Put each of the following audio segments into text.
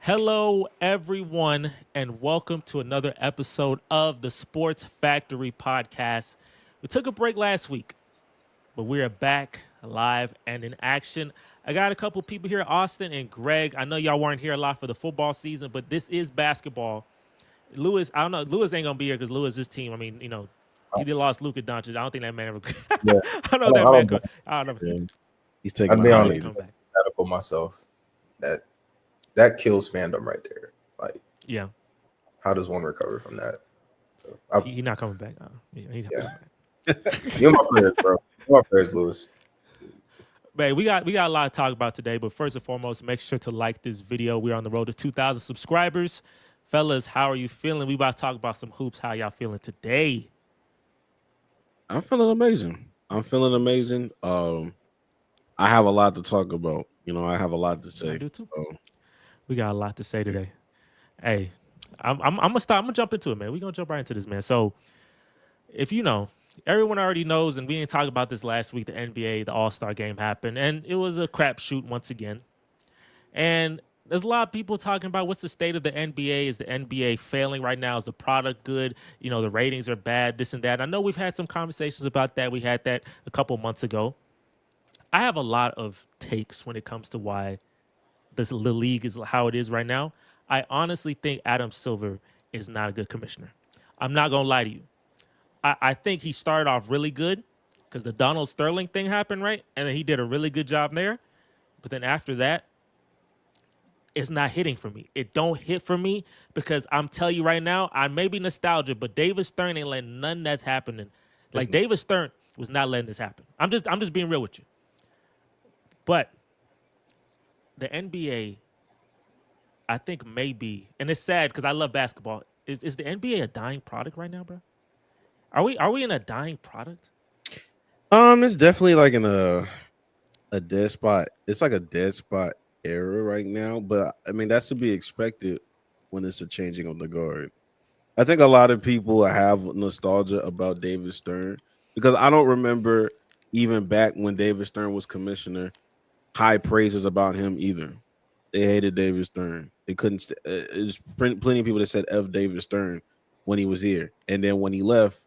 Hello, everyone, and welcome to another episode of the Sports Factory podcast. We took a break last week, but we are back live and in action. I got a couple people here, Austin and Greg. I know y'all weren't here a lot for the football season, but this is basketball. Lewis, I don't know. Lewis ain't gonna be here because Lewis, his team. I mean, he did lost Luka Doncic. I don't think that man ever. Yeah, I don't know I if don't, that I man. don't blame. I don't know. Yeah. He's I'd taking be a I don't honest, think he hiatus. come back. sabbatical myself. That kills fandom right there. Like, Yeah, how does one recover from that? So, he not coming back. He not Yeah. coming back. you're my prayers, bro. You're my prayers, Lewis. Man, we got a lot to talk about today, but first and foremost, make sure to like this video. We're on the road to 2,000 subscribers. Fellas, how are you feeling? We about to talk about some hoops. How y'all feeling today? I'm feeling amazing. I have a lot to talk about. I have a lot to say. do too. So, We got a lot to say today. Hey, I'm gonna stop. I'm gonna jump into it, man. We're gonna jump right into this, man. So, if you know, everyone already knows, and we didn't talk about this last week. The NBA, the All-Star game happened, and it was a crapshoot once again. And there's a lot of people talking about what's the state of the NBA. Is the NBA failing right now? Is the product good? The ratings are bad, this and that. I know we've had some conversations about that. We had that a couple months ago. I have a lot of takes when it comes to why the league is how it is right now. I honestly think Adam Silver is not a good commissioner. I'm not going to lie to you. I think he started off really good because the Donald Sterling thing happened, right? And then he did a really good job there. But then after that, it's not hitting for me. It don't hit for me because I'm telling you right now, I may be nostalgia, but David Stern ain't letting none that's happening. Like David Stern was not letting this happen. I'm just being real with you. But the NBA, I think maybe, and it's sad because I love basketball. Is the NBA a dying product right now, bro? Are we in a dying product? it's definitely like in a dead spot. It's like a dead spot era right now, but I mean that's to be expected when it's a changing of the guard. I think a lot of people have nostalgia about David Stern because I don't remember even back when David Stern was commissioner, high praises about him either. They hated David Stern. They couldn't. There's plenty of people that said F David Stern when he was here, and then when he left,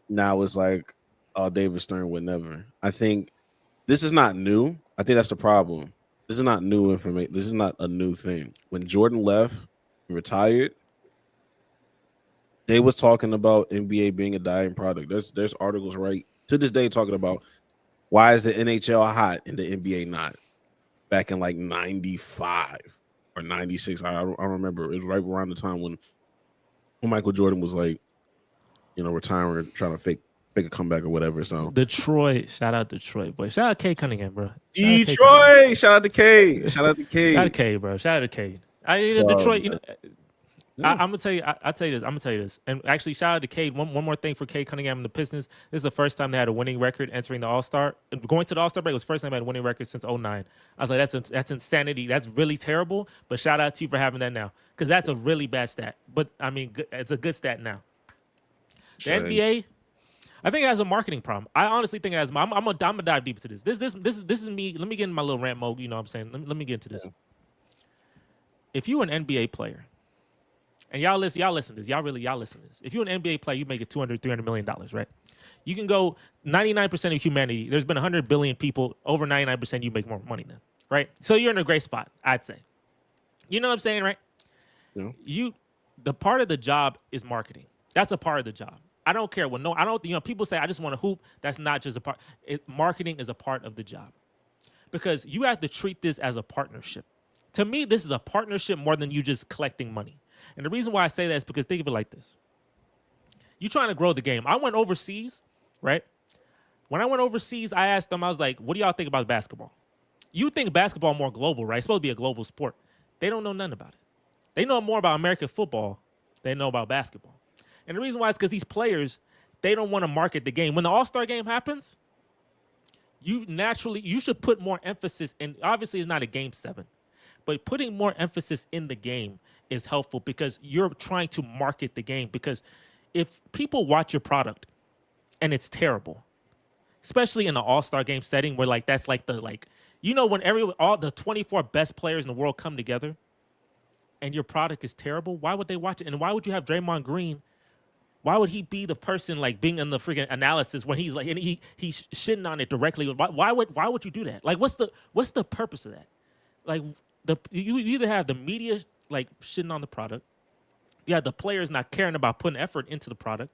now it's like, oh, David Stern would never. I think this is not new. I think that's the problem. This is not new information. This is not a new thing. When Jordan left and retired, they was talking about NBA being a dying product. There's articles right to this day talking about why is the NHL hot and the NBA not. Back in like 95 or 96. I remember it was right around the time when Michael Jordan was like, retiring, trying to fake a comeback or whatever. So Detroit, shout out Detroit, boy. Shout out K Cunningham, bro. Detroit, shout out to K. Shout out to K. Shout out K, bro. Shout out to K. So, Detroit, yeah. I'm gonna tell you. I'll tell you this. I'm gonna tell you this. And actually, shout out to Cade. One more thing for Cade Cunningham and the Pistons. This is the first time they had a winning record entering the All Star. Going to the All Star break was the first time they had a winning record since '09. I was like, that's insanity. That's really terrible. But shout out to you for having that now, because that's a really bad stat. But I mean, it's a good stat now. The NBA, I think it has a marketing problem. I honestly think it has. I'm gonna dive deep into this. This is me. Let me get in my little rant mode. You know what I'm saying? Let me get into this. If you're an NBA player, and y'all listen to this. Y'all listen to this. If you're an NBA player, you make it $200-300 million, right? You can go 99% of humanity. There's been 100 billion people. Over 99%, you make more money than, right? So you're in a great spot, I'd say. You know what I'm saying, right? Yeah. The part of the job is marketing. That's a part of the job. I don't care what. No, I don't. People say I just want to hoop. That's not just a part. Marketing is a part of the job because you have to treat this as a partnership. To me, this is a partnership more than you just collecting money. And the reason why I say that is because think of it like this. You're trying to grow the game. I went overseas, right? When I went overseas, I asked them, I was like, what do y'all think about basketball? You think basketball more global, right? It's supposed to be a global sport. They don't know nothing about it. They know more about American football than they know about basketball. And the reason why is because these players, they don't want to market the game. When the All-Star game happens, you should put more emphasis in. Obviously, it's not a game 7. But putting more emphasis in the game is helpful because you're trying to market the game. Because if people watch your product and it's terrible, especially in an all-star game setting where that's when all the 24 best players in the world come together and your product is terrible, why would they watch it? And why would you have Draymond Green? Why would he be the person like being in the freaking analysis when he's like and he's shitting on it directly? Why would you do that? Like what's the purpose of that? Like you either have the media like shitting on the product, you have the players not caring about putting effort into the product.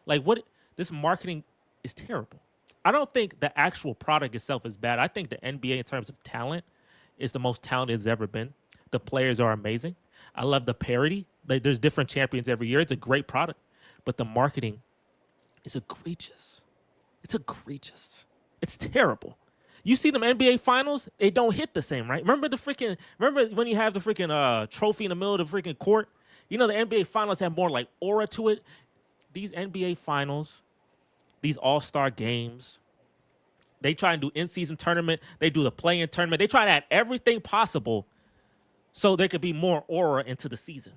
Like what this marketing is terrible. I don't think the actual product itself is bad. I think the NBA in terms of talent is the most talented it's ever been. The players are amazing. I love the parity. Like, there's different champions every year. It's a great product. But the marketing is egregious. It's egregious. It's terrible. You see them NBA finals, they don't hit the same, right? Remember when you have the freaking trophy in the middle of the freaking court? You know the NBA finals have more like aura to it. These NBA finals, these all-star games, they try and do in-season tournament. They do the play-in tournament. They try to add everything possible so there could be more aura into the season.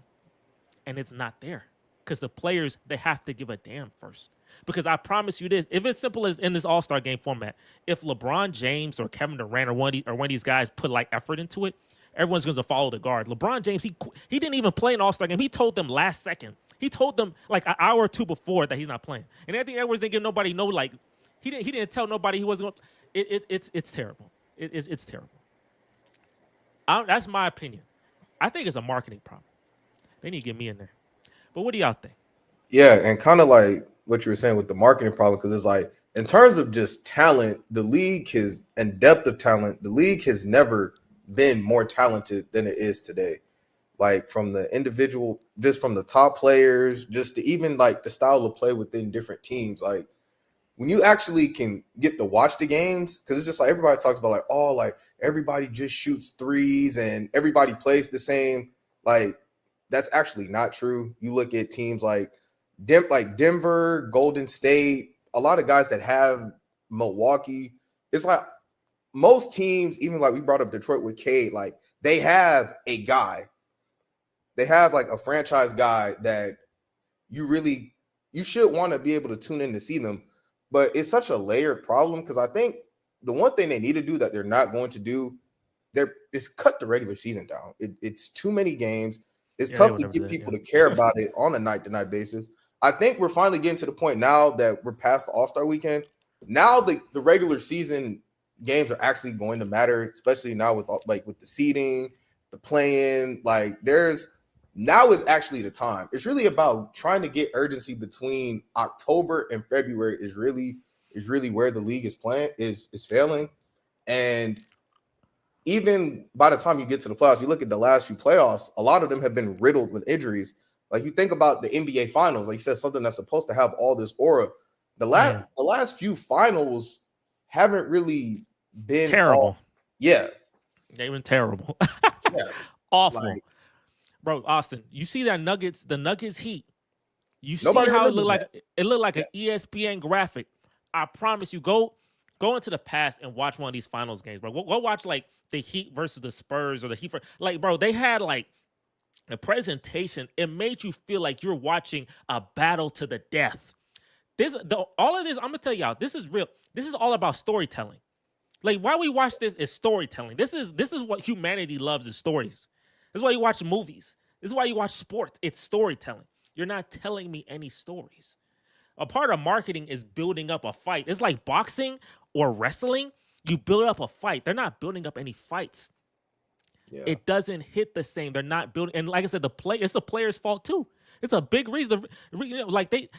And it's not there. Because the players, they have to give a damn first. Because I promise you this, if it's simple as in this all-star game format, if LeBron James or Kevin Durant or one of these guys put like effort into it, everyone's going to follow the guard. LeBron James, he didn't even play an all-star game. He told them last second. He told them like an hour or two before that he's not playing. And Anthony Edwards didn't give nobody no like, he didn't tell nobody he wasn't going to. It's terrible. It's terrible. That's my opinion. I think it's a marketing problem. They need to get me in there. But what do y'all think? Yeah, and kind of like what you were saying with the marketing problem, because it's like in terms of just talent, the league and depth of talent, the league has never been more talented than it is today. Like from the individual, just from the top players, just to even like the style of play within different teams. Like when you actually can get to watch the games, because it's just like everybody talks about like, oh, like everybody just shoots threes and everybody plays the same. Like that's actually not true. You look at teams like Denver, Golden State, a lot of guys that have Milwaukee. It's like most teams, even like we brought up Detroit with Cade, like they have a guy. They have like a franchise guy that you should want to be able to tune in to see them. But it's such a layered problem because I think the one thing they need to do that they're not going to do, is cut the regular season down. It's too many games. It's tough to get people to care about it on a night-to-night basis. I think we're finally getting to the point now that we're past the All-Star weekend. Now the regular season games are actually going to matter, especially now with the seeding, the play-in. Like now is actually the time. It's really about trying to get urgency between October and February is really where the league is failing. And even by the time you get to the playoffs, you look at the last few playoffs, a lot of them have been riddled with injuries. Like you think about the NBA finals, like you said, something that's supposed to have all this aura. The last few finals haven't really been terrible. They've been terrible. Yeah. Awful. Bro, Austin, you see that the Nuggets Heat. You see how it looked like an ESPN graphic. I promise you, go into the past and watch one of these finals games, bro. Go watch like the Heat versus the Spurs or the Heat. Like, bro, they had like a presentation. It made you feel like you're watching a battle to the death. All of this, I'm gonna tell y'all, this is real. This is all about storytelling. Like, why we watch this is storytelling. This is what humanity loves is stories. This is why you watch movies. This is why you watch sports. It's storytelling. You're not telling me any stories. A part of marketing is building up a fight. It's like boxing or wrestling. You build up a fight. They're not building up any fights. Yeah. It doesn't hit the same. They're not building. And like I said, it's the player's fault too. It's a big reason. Like they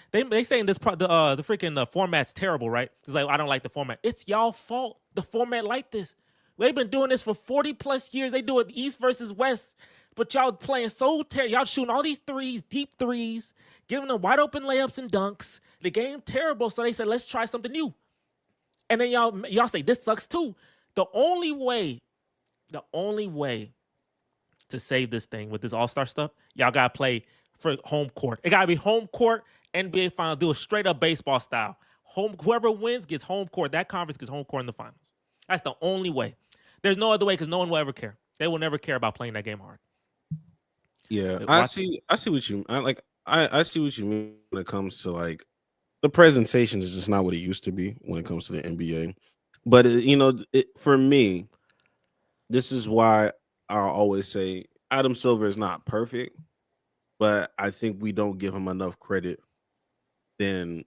saying this the freaking format's terrible, right? It's like I don't like the format. It's y'all fault. The format like this. They've been doing this for 40 plus years. They do it East versus West, but y'all playing so terrible. Y'all shooting all these threes, deep threes, giving them wide open layups and dunks. The game terrible, so they said let's try something new. And then y'all say this sucks too. The only way to save this thing with this All-Star stuff, y'all gotta play for home court. It gotta be home court. NBA final. Do a straight up baseball style. Whoever wins gets home court. That conference gets home court in the finals. That's the only way. There's no other way because no one will ever care. They will never care about playing that game hard. Yeah, I see what you I see what you mean when it comes to like the presentation is just not what it used to be when it comes to the NBA. But for me, this is why I always say Adam Silver is not perfect, but I think we don't give him enough credit. Then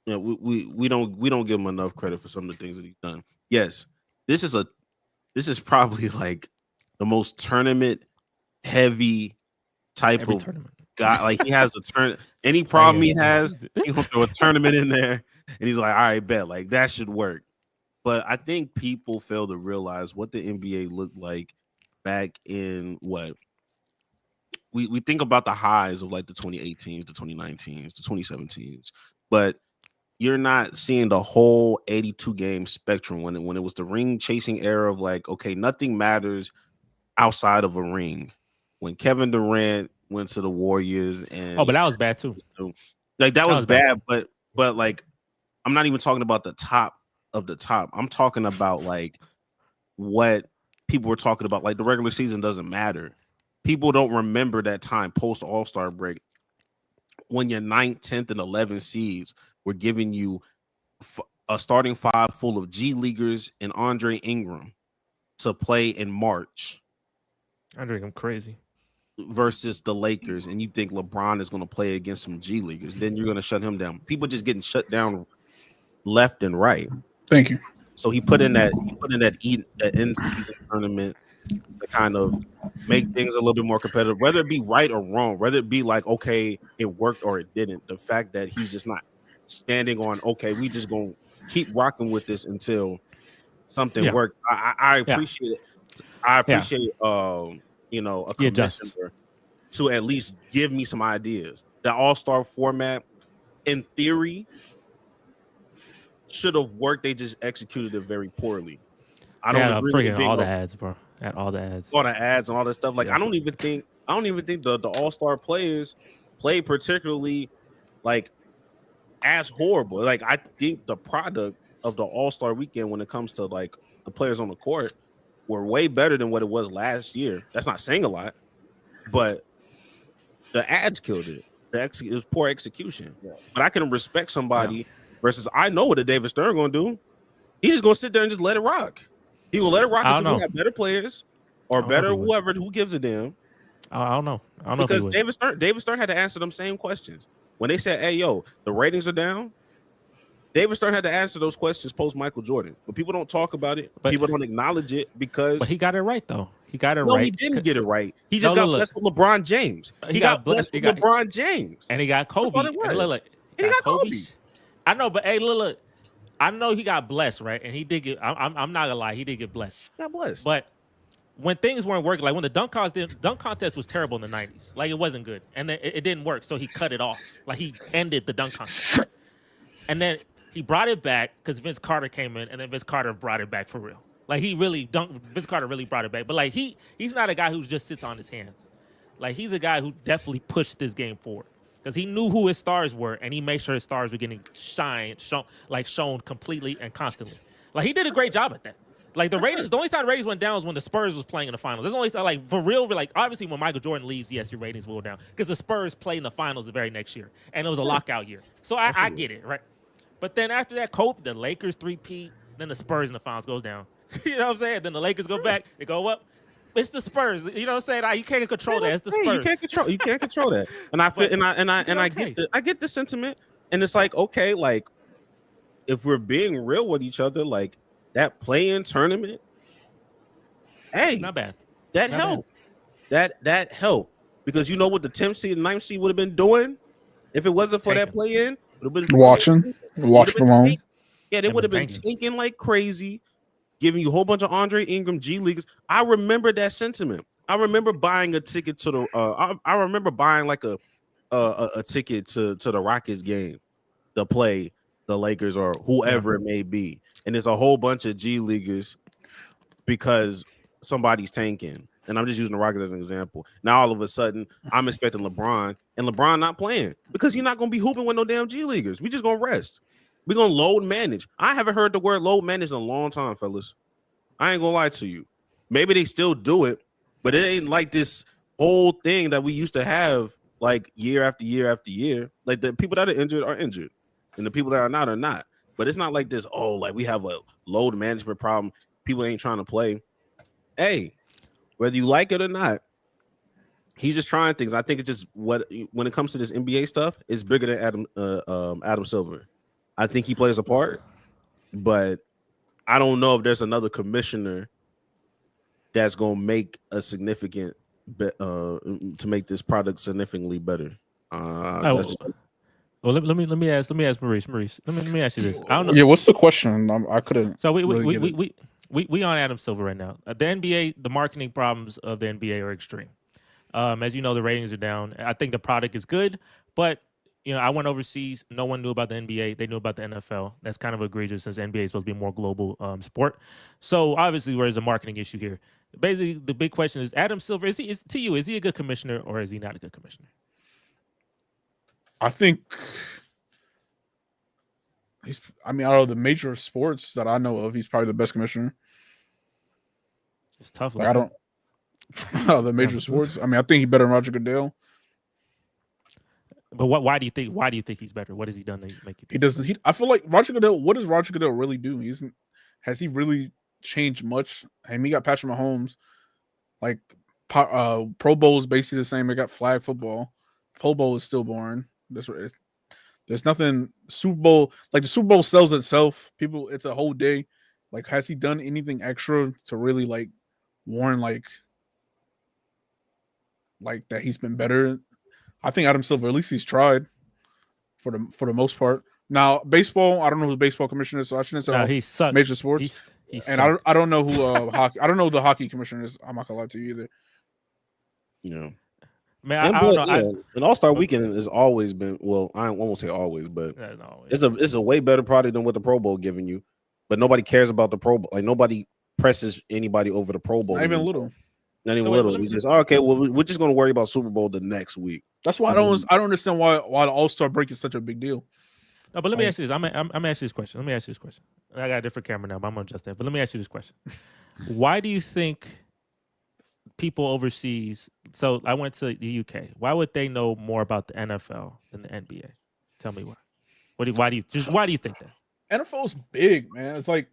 we don't give him enough credit for some of the things that he's done. Yes, this is probably like the most tournament heavy type Every of tournament. guy. Like he has a turn. Any problem he has, he gonna throw a tournament in there, and he's like, "All right, bet like that should work." But I think people fail to realize what the NBA looked like back in what we think about the highs of like the 2018s, the 2019s, the 2017s, but you're not seeing the whole 82 game spectrum when it was the ring chasing era of like, okay, nothing matters outside of a ring. When Kevin Durant went to the Warriors and but that was bad too. Like that was bad, bad but like I'm not even talking about the top of the top. I'm talking about like what people were talking about. Like the regular season doesn't matter. People don't remember that time post All-Star break when your 9th, 10th, and 11th seeds were giving you a starting five full of G Leaguers and Andre Ingram to play in March. Andre Ingram crazy. Versus the Lakers, and you think LeBron is going to play against some G Leaguers, then you're going to shut him down. People just getting shut down left and right. Thank you. So he put in that end season tournament to kind of make things a little bit more competitive, whether it be right or wrong, whether it be like, okay, it worked or it didn't. The fact that he's just not standing on, okay, we just going to keep rocking with this until something works. I appreciate it. I appreciate, you know, a commissioner to at least give me some ideas. The All-Star format, in theory, should have worked. They just executed it very poorly. I don't agree with all the ads, bro. At all the ads, and all that stuff. Like I don't even think the All-Star players played particularly like as horrible. Like I think the product of the All-Star weekend when it comes to like the players on the court were way better than what it was last year. That's not saying a lot, but the ads killed it. It was poor execution. Yeah. But I can respect somebody versus I know what a David Stern gonna do. He's just gonna sit there and just let it rock. He will let it rock until we have better players or better whoever who gives a damn. I don't know. Because David Stern had to answer them same questions when they said, "Hey, yo, the ratings are down." David Stern had to answer those questions post Michael Jordan, but people don't talk about it. People don't acknowledge it because. But he got it right though. He got it right. No, he didn't get it right. He just got blessed with LeBron James. He got blessed with LeBron James, and he got Kobe. And he got Kobe. I know, but hey, look. I know he got blessed, right? And he did get. I'm not gonna lie, he did get blessed. Got blessed. But when things weren't working, like when the dunk contest was terrible in the 90s, like it wasn't good, and then it didn't work, so he cut it off. Like he ended the dunk contest, and then he brought it back because Vince Carter came in, and then Vince Carter brought it back for real. Like Vince Carter really brought it back. But like he's not a guy who just sits on his hands. Like he's a guy who definitely pushed this game forward because he knew who his stars were, and he made sure his stars were getting shown completely and constantly. Like he did a great job at that. Like the ratings, the only time the ratings went down was when the Spurs was playing in the finals. There's only like for real, like obviously when Michael Jordan leaves, yes, your ratings will go down because the Spurs played in the finals the very next year, and it was a lockout year. So I get it, right? But then after that, the Lakers 3-peat, then the Spurs in the finals goes down. You know what I'm saying? Then the Lakers go back, they go up. It's the Spurs. You know what I'm saying? You can't control that. It's the Spurs. You can't control that. And I get the sentiment. And it's like, okay, like if we're being real with each other, like that play-in tournament, hey, not bad. That helped. That helped. Because you know what the 10th seed and 9th seed would have been doing if it wasn't for that play-in? Watching from home. Yeah, they would have been tanking like crazy, giving you a whole bunch of Andre Ingram G Leaguers. I remember that sentiment. I remember buying a ticket to the. I remember buying like a ticket to the Rockets game to play the Lakers or whoever it may be, and it's a whole bunch of G Leaguers because somebody's tanking. And I'm just using the Rockets as an example. Now all of a sudden, I'm expecting LeBron, and LeBron not playing because he's not going to be hooping with no damn G Leaguers. We just going to rest. We're going to load manage. I haven't heard the word load manage in a long time, fellas. I ain't going to lie to you. Maybe they still do it, but it ain't like this whole thing that we used to have like year after year after year. Like the people that are injured, and the people that are not. But it's not like this, like we have a load management problem. People ain't trying to play. Hey, whether you like it or not, He's just trying things. I think it's just when it comes to this NBA stuff, it's bigger than Adam Silver. I think he plays a part, but I don't know if there's another commissioner that's gonna make a significant to make this product significantly better. That's just, well, let me ask Maurice. Let me ask you this. I don't know. Yeah, what's the question? I couldn't. So really get it. we on Adam Silver right now. The NBA, the marketing problems of the NBA are extreme. As you know, the ratings are down. I think the product is good, but I went overseas. No one knew about the NBA. They knew about the NFL. That's kind of egregious since NBA is supposed to be a more global sport. So obviously, there's a marketing issue here. Basically, the big question is: Adam Silver is he a good commissioner or is he not a good commissioner? I think out of the major sports that I know of, he's probably the best commissioner. It's tough. Like, I don't. The major sports. I think he's better than Roger Goodell. But why do you think? Why do you think he's better? What has he done to make you think? He doesn't. I feel like Roger Goodell. What does Roger Goodell really do? Has he really changed much? He got Patrick Mahomes. Like Pro Bowl is basically the same. They got flag football. Pro Bowl is still boring. There's nothing. Super Bowl, like the Super Bowl sells itself. People, it's a whole day. Like, has he done anything extra to really warn like that he's been better? I think Adam Silver, at least he's tried for the most part. Now, baseball, I don't know who the baseball commissioner is, so I shouldn't say he sucks. Major sports. And I don't know who hockey. I don't know who the hockey commissioner is. I'm not gonna lie to you either. Yeah. Man, I don't know. Yeah, an All-Star Weekend has always been. Well, I won't say always, but it's a way better product than what the Pro Bowl giving you. But nobody cares about the Pro Bowl. Like, nobody presses anybody over the Pro Bowl. Not even a little. Not even a little. We just okay. Well, we're just going to worry about Super Bowl the next week. That's why I don't understand why the All-Star break is such a big deal. No, but let me ask you this. I'm gonna ask you this question. I got a different camera now, but I'm gonna adjust that. But let me ask you this question: why do you think people overseas? So I went to the UK. Why would they know more about the NFL than the NBA? Tell me why. Why do you think that? NFL's big, man. It's like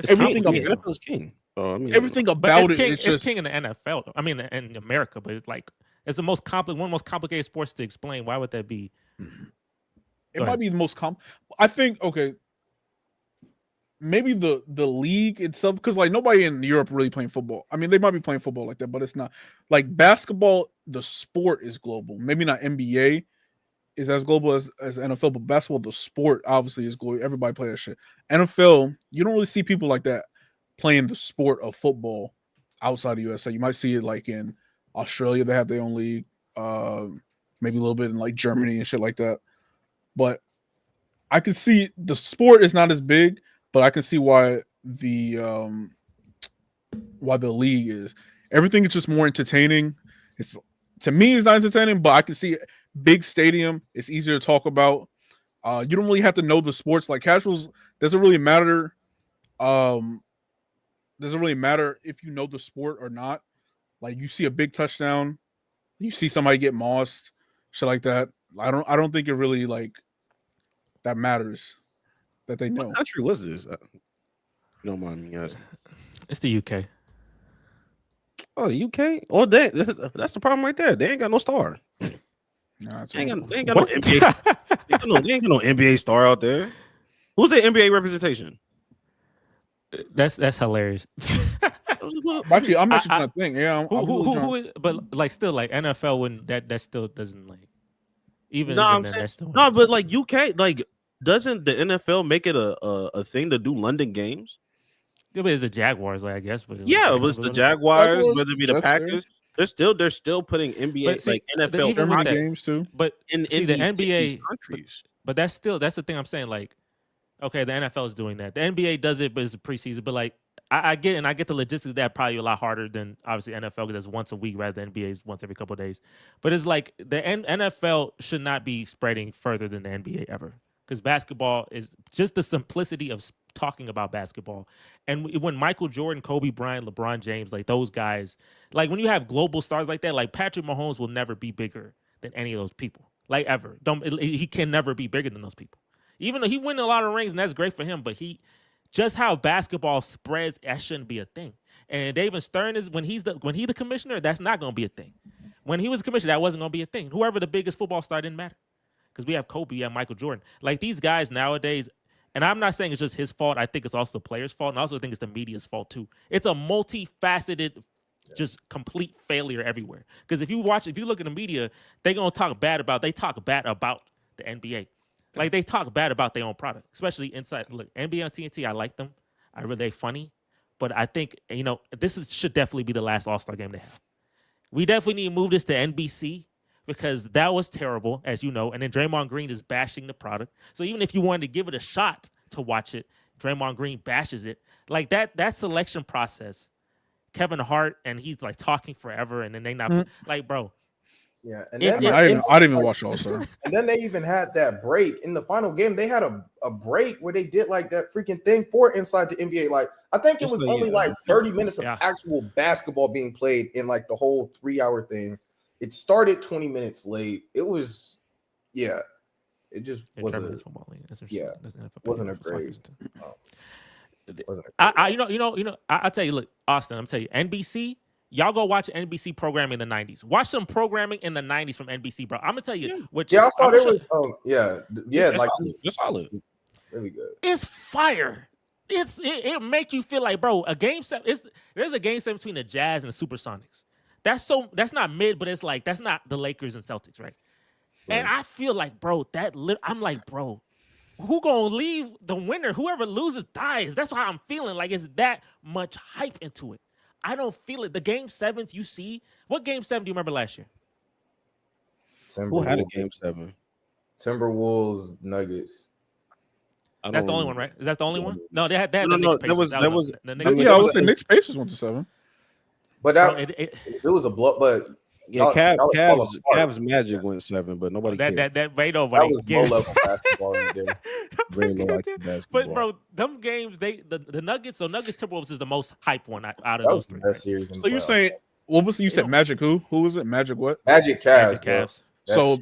everything. NFL's king. So, everything about it. It's just king in the NFL. I mean, in America, but it's like it's the most one of the most complicated sports to explain. Why would that be? It might be the most I think maybe the league itself, because nobody in Europe really playing football. I mean, they might be playing football like that, but it's not like basketball. The sport is global. Maybe not NBA is as global as NFL, but basketball, the sport obviously is global. Everybody play that shit. NFL, you don't really see people like that playing the sport of football outside the USA. You might see it like in Australia, they have their own league. Maybe a little bit in Germany and shit like that. But I can see the sport is not as big, but I can see why the league is. Everything is just more entertaining. To me, it's not entertaining, but I can see big stadium. It's easier to talk about. You don't really have to know the sports. Like casuals, doesn't really matter. Doesn't really matter if you know the sport or not. Like you see a big touchdown, you see somebody get mossed, shit like that. I don't think it really that matters that they know. What country was this? You don't mind me asking. It's the UK. Oh, the UK? Oh, that's the problem right there. They ain't got no star. Nah, they ain't got no NBA. They ain't got no NBA star out there. Who's the NBA representation? That's hilarious. Actually, I'm actually trying to think. Yeah, who is, but still NFL wouldn't that still doesn't even. No, I'm saying no, but UK doesn't the NFL make it a thing to do London games? Yeah, but it's the Jaguars, I guess. But it's the Jaguars, whether it be the Packers. They're still putting NBA NFL German games too. But in the NBA countries. But that's the thing I'm saying. Okay, the NFL is doing that. The NBA does it, but it's a preseason. But I get it, and I get the logistics of that probably a lot harder than obviously NFL because it's once a week rather than NBA is once every couple of days. But it's the NFL should not be spreading further than the NBA ever because basketball is just the simplicity of talking about basketball. And when Michael Jordan, Kobe Bryant, LeBron James, those guys, when you have global stars like that, Patrick Mahomes will never be bigger than any of those people, ever. He can never be bigger than those people. Even though he win a lot of rings, and that's great for him, but just how basketball spreads, that shouldn't be a thing. And David Stern is when he the commissioner, that's not going to be a thing. When he was commissioner, that wasn't going to be a thing. Whoever the biggest football star didn't matter because we have Kobe, we have Michael Jordan. Like these guys nowadays, and I'm not saying it's just his fault. I think it's also the players' fault, and I also think it's the media's fault too. It's a multifaceted, just complete failure everywhere. Because if you look at the media, they talk bad about the NBA. Like they talk bad about their own product, especially inside. Look, NBA on TNT, I like them. They're funny, but I think should definitely be the last All-Star game they have. We definitely need to move this to NBC because that was terrible, as you know. And then Draymond Green is bashing the product. So even if you wanted to give it a shot to watch it, Draymond Green bashes it. Like that selection process, Kevin Hart, and he's like talking forever, and then they not like, bro. Yeah, and If- then I didn't even watch All-Star. and then they even had that break in the final game. They had a break where they did like that freaking thing for Inside the NBA. Like I think it was only like 30 minutes of actual basketball being played in like the whole 3-hour thing. It started 20 minutes late. It was, it just wasn't. Wasn't a great. I'll tell you. Look, Austin, I'm telling you, NBC. Y'all go watch NBC programming in the 90s. Watch some programming in the 90s from NBC, bro. I'm gonna tell you. I saw there was. It's solid. Really good. It's fire. It make you feel like, bro, a game 7. There's a game 7 between the Jazz and the Supersonics. That's not mid, but it's like that's not the Lakers and Celtics, right? And I feel like, bro, I'm like, bro, who gonna leave the winner? Whoever loses dies. That's how I'm feeling. Like it's that much hype into it. I don't feel it. The game 7s you see. What game 7 do you remember last year? Who had a game 7? Timberwolves, Nuggets. That's the only one, right? Is that the only one? No, they had No, the Knicks there was. I would say Knicks Pacers went to 7. But it was a blow. But Cavs Magic went 7, but nobody cares. That made nobody. That was low level basketball. Very low IQ basketball. But bro, them games, the Nuggets. So Nuggets Timberwolves is the most hype one out of That those was the 3. best series. So you're saying what was you said? Magic who? Who was it? Magic what? Magic Cavs. Magic Cavs. So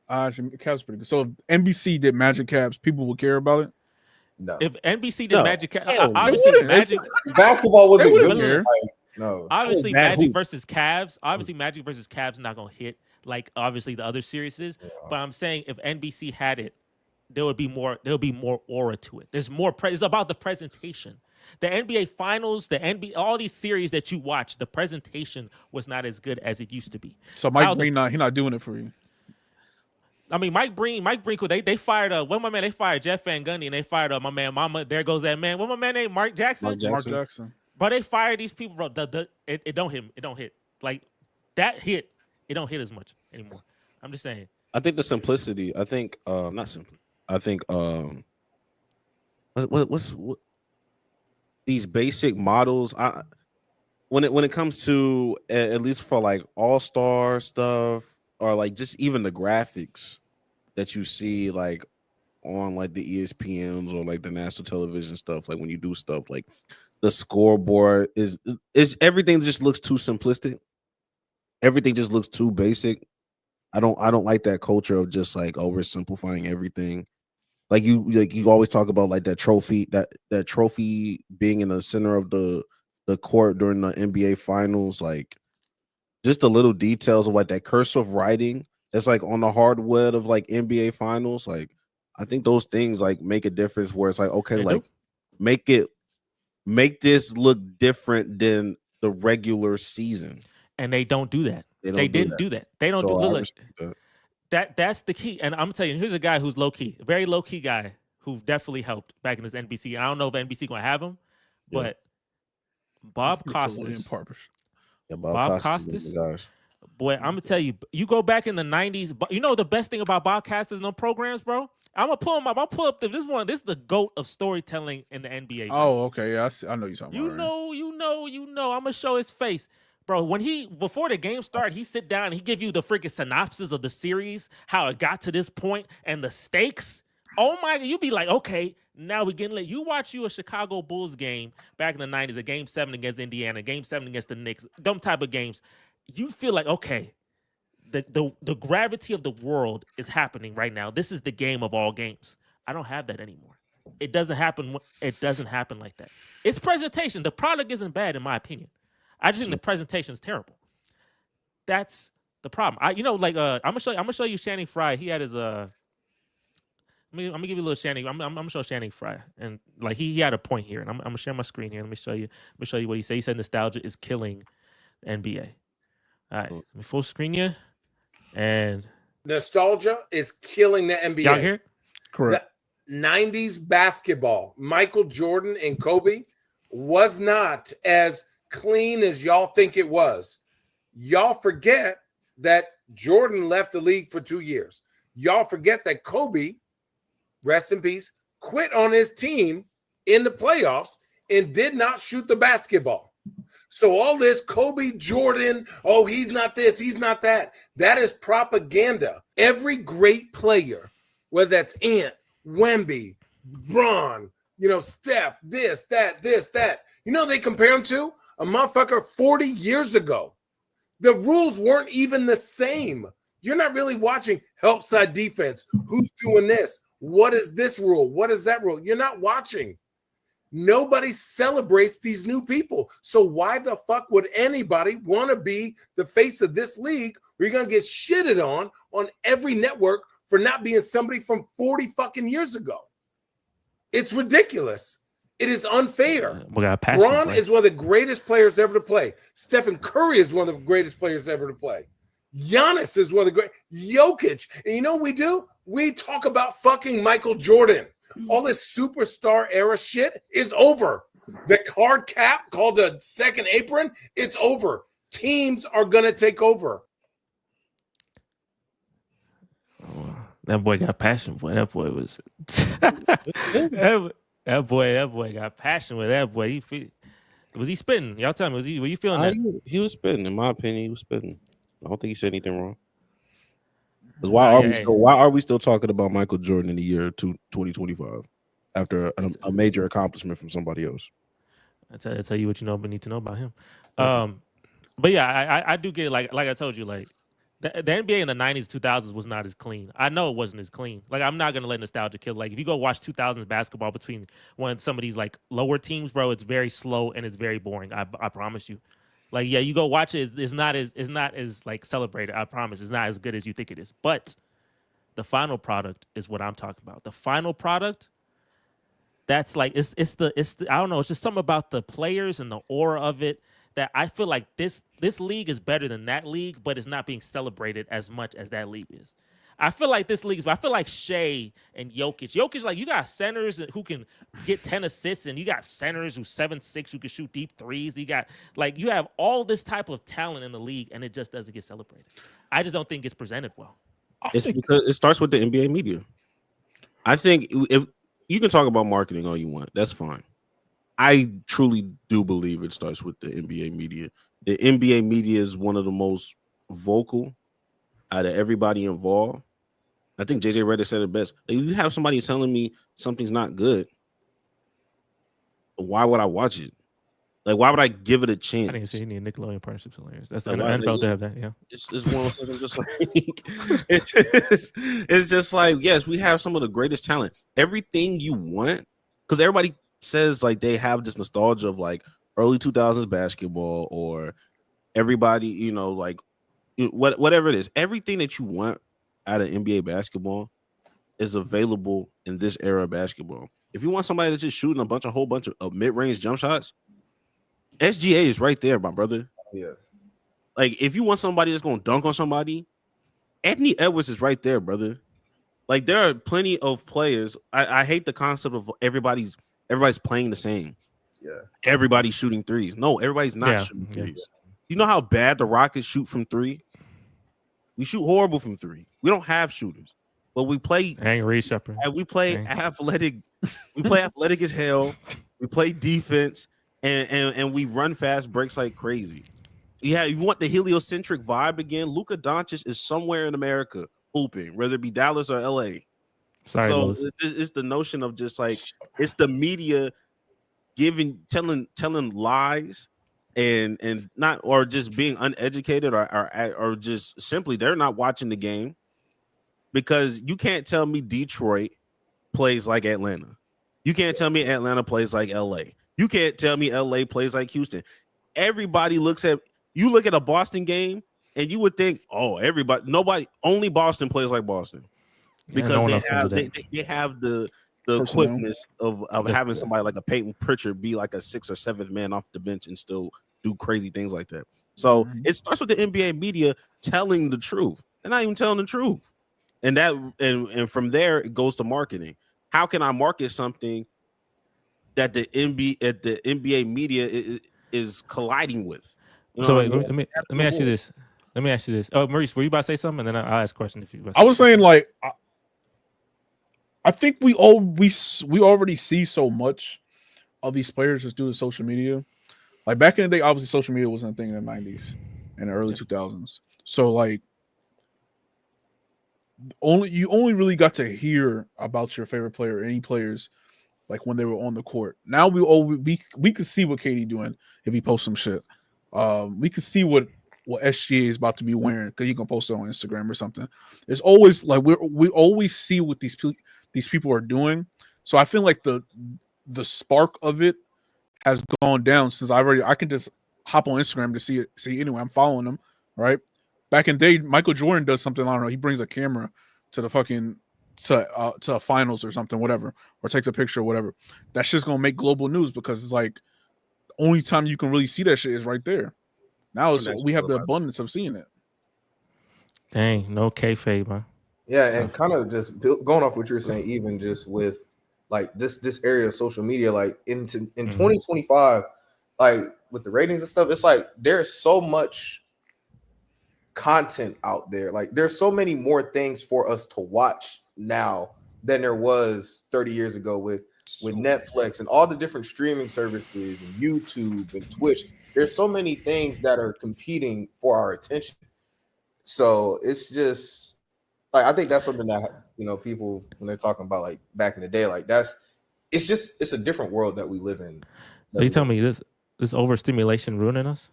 Cavs pretty good. So if NBC did Magic Cavs, people would care about it. No. If NBC did Magic Cavs, Hell no. obviously Magic. Basketball wasn't They good. wouldn't care. Like, no. Obviously, bad Magic hoop. versus Cavs. Obviously, Magic versus Cavs not gonna hit like obviously the other series is. Yeah. But I'm saying if NBC had it, there would be more aura to it. There's more. It's about the presentation. The NBA Finals, all these series that you watch, the presentation was not as good as it used to be. So Mike Breen he's not doing it for you. I mean, Mike Breen, they fired they fired Jeff Van Gundy and they fired my man Mama. There goes that man. What my man named Mark Jackson? Mark Jackson. But they fired these people, bro. It don't hit. It don't hit. Like that hit. It don't hit as much anymore. I'm just saying. I think the simplicity. I think not simple. I think what's these basic models. When it comes to at least for like all-star stuff or like just even the graphics that you see like on like the ESPNs or like the national television stuff, like when you do stuff like the scoreboard is everything just looks too simplistic. Everything just looks too basic. I don't like that culture of just like oversimplifying everything. Like you always talk about like that trophy being in the center of the court during the NBA finals, like just the little details of like that cursive writing that's like on the hardwood of like NBA finals. Like I think those things like make a difference where it's like, okay, like make this look different than the regular season. And they don't do that. They didn't do that. They don't do that. That's the key. And I'm telling you, here's a guy who's low key, a very low key guy who definitely helped back in this NBC. And I don't know if NBC gonna have him, but Bob Costas. Yeah, Bob Costas. Boy, I'm gonna tell you, you go back in the 90s, but you know the best thing about Bob Costas and no programs, bro? I'm gonna pull him up. I'll pull up this one. This is the GOAT of storytelling in the NBA. Bro. Oh, okay. Yeah, I know you're talking about. You know. I'm gonna show his face. Bro, before the game started, he sit down and he give you the freaking synopsis of the series, how it got to this point, and the stakes. Oh my, you be like, okay, now we getting lit. You watch a Chicago Bulls game back in the 90s, a game 7 against Indiana, game 7 against the Knicks, them type of games. You feel like, okay, the gravity of the world is happening right now. This is the game of all games. I don't have that anymore. It doesn't happen. It doesn't happen like that. It's presentation. The product isn't bad in my opinion. I just think the presentation is terrible. That's the problem. I'm gonna show you Channing Frye. He had his I'm gonna give you a little Channing. I'm gonna show Channing Frye, and like he had a point here, and I'm gonna share my screen here. Let me show you. Let me show you what he said. He said nostalgia is killing NBA. All right, let me full screen you, and Nostalgia is killing the NBA. y'all hear? Correct. The 90s basketball, Michael Jordan and Kobe, was not as clean as y'all think it was. Y'all forget that Jordan left the league for 2 years. Y'all forget that Kobe, rest in peace, quit on his team in the playoffs and did not shoot the basketball. So all this Kobe, Jordan, oh, he's not this, he's not that. That is propaganda. Every great player, whether that's Ant, Wemby, Bron, Steph, this, that. They compare him to a motherfucker 40 years ago. The rules weren't even the same. You're not really watching help side defense. Who's doing this? What is this rule? What is that rule? You're not watching. Nobody celebrates these new people. So why the fuck would anybody want to be the face of this league where you're going to get shitted on every network for not being somebody from 40 fucking years ago? It's ridiculous. It is unfair. Bron is one of the greatest players ever to play. Stephen Curry is one of the greatest players ever to play. Giannis is one of the great. Jokic. And you know what we do? We talk about fucking Michael Jordan. All this superstar era shit is over. The card cap called a second apron, it's over. Teams are going to take over. Oh, that boy got passion. Boy, that boy was that boy got passion with that boy. Was he spitting? Y'all tell me, were you feeling that? He was spitting. In my opinion, he was spitting. I don't think he said anything wrong. Because why are we still talking about Michael Jordan in the year 2025 after a major accomplishment from somebody else? I tell you what you know but need to know about him. But yeah, I do get it. Like I told you, like the NBA in the 90s, 2000s was not as clean. I know it wasn't as clean. Like I'm not gonna let nostalgia kill. Like if you go watch 2000s basketball between some of these like lower teams, bro, it's very slow and it's very boring. I promise you. Like, yeah, you go watch it. It's not as like celebrated. I promise. It's not as good as you think it is. But the final product is what I'm talking about. The final product, that's like it's the I don't know. It's just something about the players and the aura of it that I feel like this league is better than that league, but it's not being celebrated as much as that league is. I feel like this league is. I feel like Shea and Jokic, like you got centers who can get 10 assists, and you got centers who's 7'6" who can shoot deep threes. You have all this type of talent in the league, and it just doesn't get celebrated. I just don't think it's presented well. It's because it starts with the NBA media. I think if you can talk about marketing all you want, that's fine. I truly do believe it starts with the NBA media. The NBA media is one of the most vocal out of everybody involved. I think JJ Redick said it best. Like, you have somebody telling me something's not good, why would I watch it? Like, why would I give it a chance? I didn't see any Nickelodeon partnerships hilarious. That's the NFL to have that, yeah. It's one of those just like it's just like, yes, we have some of the greatest talent. Everything you want, because everybody says like they have this nostalgia of like early 2000s basketball, or everybody, like whatever it is. Everything that you want out of NBA basketball is available in this era of basketball. If you want somebody that's just shooting a whole bunch of mid-range jump shots, SGA is right there, my brother. Yeah. Like, if you want somebody that's going to dunk on somebody, Anthony Edwards is right there, brother. Like, there are plenty of players. I hate the concept of everybody's playing the same. Yeah. Everybody's shooting threes. No, everybody's not shooting threes. You know how bad the Rockets shoot from three? We shoot horrible from three. We don't have shooters, but we play. Angry Shepherd. We play athletic. We play athletic as hell. We play defense, and we run fast breaks like crazy. Yeah, you want the heliocentric vibe again? Luka Doncic is somewhere in America hooping, whether it be Dallas or LA. Sorry, so it's the notion of just like it's the media telling lies. And not, or just being uneducated, or just simply they're not watching the game, because you can't tell me Detroit plays like Atlanta. You can't tell me Atlanta plays like LA. You can't tell me LA plays like Houston. Everybody look at a Boston game And you would think, oh, only Boston plays like Boston because no one else can do they have the Personnel. equipness of having somebody like a Peyton Pritchard be like a 6th or 7th man off the bench and still do crazy things like that. So it starts with the NBA media telling the truth. They're not even telling the truth. And and from there it goes to marketing. How can I market something that the NBA media is colliding with? You know So what I wait, mean? let me ask you this. Let me ask you this. Oh, Maurice, were you about to say something? And then I'll ask a question if you. I was saying like I think we already see so much of these players just due to social media. Like back in the day, obviously social media wasn't a thing in the 90s and the early 2000s. So like you only really got to hear about your favorite player or any players like when they were on the court. Now we could see what KD doing if he posts some shit. We could see what SGA is about to be wearing because he can post it on Instagram or something. It's always like we always see what these people are doing. So I feel like the spark of it has gone down since I can just hop on Instagram to see it. See anyway, I'm following them, right? Back in the day, Michael Jordan does something, I don't know, he brings a camera to the fucking to a finals or something, whatever, or takes a picture or whatever. That shit's gonna make global news because it's like the only time you can really see that shit is right there. Now we have the abundance of seeing it. Dang, no kayfabe, man. Yeah, and kind of just going off what you were saying, even just with like this area of social media, like in 2025, like with the ratings and stuff, it's like there's so much content out there. Like there's so many more things for us to watch now than there was 30 years ago with Netflix and all the different streaming services and YouTube and Twitch. There's so many things that are competing for our attention. So it's just like I think that's something that people when they're talking about like back in the day, like it's a different world that we live in. So you tell me this overstimulation ruining us?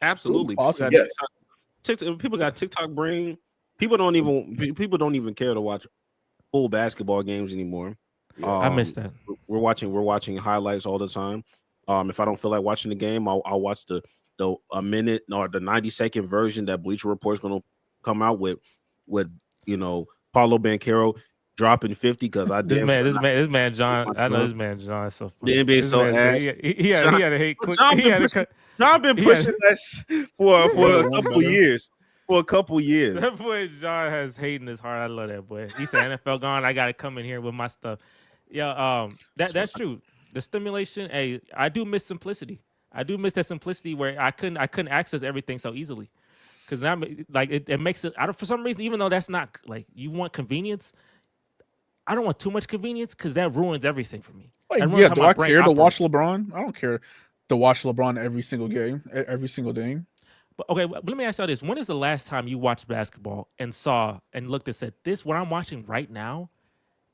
Absolutely. People got TikTok brain. People don't even care to watch full basketball games anymore. I miss that. We're watching highlights all the time. If I don't feel like watching the game, I'll watch the a minute or the 90-second version that Bleacher Report's going to come out with Paulo Banchero dropping 50 because I this man John. I know this man John is so funny. The NBA so ass. He had to hate quick. John been pushing us for a couple years. For a couple years. That boy John has hate in his heart. I love that boy. He said NFL gone. I gotta come in here with my stuff. Yeah, that's true. The stimulation, I do miss simplicity. I do miss that simplicity where I couldn't access everything so easily. Because now, like, it makes it. For some reason, even though that's not like you want convenience, I don't want too much convenience because that ruins everything for me. Like, yeah, do I care to watch LeBron? I don't care to watch LeBron every single game, every single day. But okay, let me ask y'all this: when is the last time you watched basketball and saw and looked and said, "This what I'm watching right now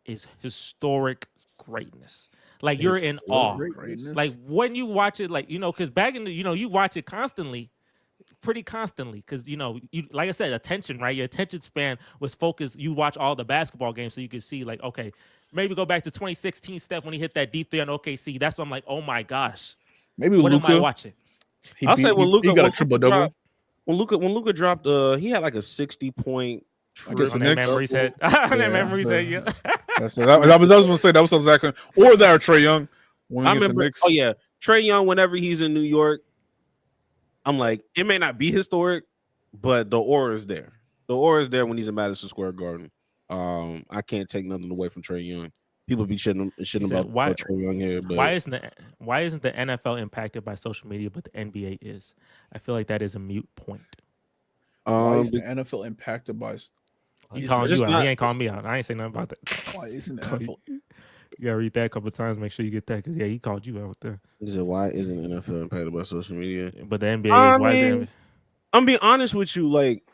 is historic greatness"? Like you're in awe. Like when you watch it, like because back in the you watch it constantly. Pretty constantly because you like I said, attention, right? Your attention span was focused. You watch all the basketball games so you could see like, okay, maybe go back to 2016 Steph when he hit that deep three on OKC. That's when I'm like, oh my gosh, maybe what Luka, am I watching? I'll say when Luka got a triple double. When Luka dropped, he had like a 60-point. I guess the next memory said, yeah. That's it. I was gonna say that was exactly or that or Trae Young. I remember. Oh yeah, Trae Young. Whenever he's in New York. I'm like, it may not be historic, but the aura is there. The aura is there when he's in Madison Square Garden. I can't take nothing away from Trae Young. People be shitting about Trae Young here. But why isn't the NFL impacted by social media, but the NBA is? I feel like that is a mute point. Why is the NFL impacted by? He calling you out. He ain't calling me out. I ain't saying nothing about that. Why isn't the NFL? You gotta read that a couple of times. Make sure you get that because he called you out there. He said, "Why isn't the NFL impacted by social media?" But the NBA. I'm being honest with you. Like,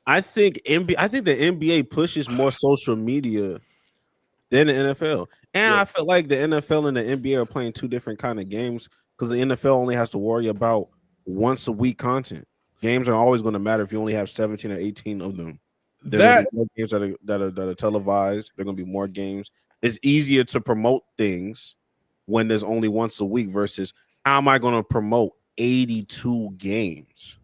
I think the NBA pushes more social media than the NFL, and I feel like the NFL and the NBA are playing two different kind of games because the NFL only has to worry about once a week content. Games are always going to matter if you only have 17 or 18 of them. There are more games that are televised. There are going to be more games. It's easier to promote things when there's only once a week versus how am I going to promote 82 games?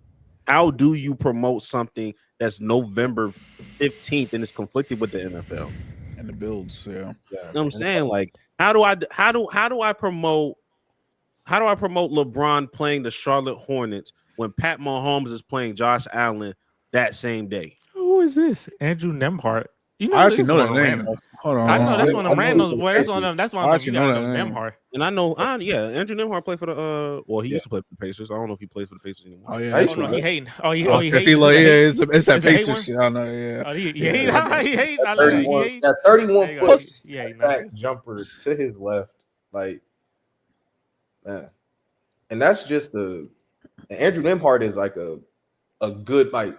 how do you promote something that's November 15th and it's conflicted with the NFL? And the builds, yeah. Yeah, You know what I'm and saying? Like, how do I promote LeBron playing the Charlotte Hornets when Pat Mahomes is playing Josh Allen that same day? Who is this? Andrew Nemhart. You I know, actually this know one that of them name. random. Hold on. I know that's one of them that's randoms, the boy. case That's one I of them. actually You gotta know know that name. Nemhart. And I know, Andrew Nemhart played for the he used to play for the Pacers. I don't know if he plays for the Pacers anymore. Oh yeah, I Oh no, he hating. Oh, he Because hating. he like, Is yeah, this a hate? it's that Is it a hate Pacers one? shit. I know, yeah. Oh, he Yeah, hating. He hating. I love that. He 31, hating. that 31 There you go. foot Yeah, back jumper to his left, like man, and that's just and Andrew Nemhart is like a good like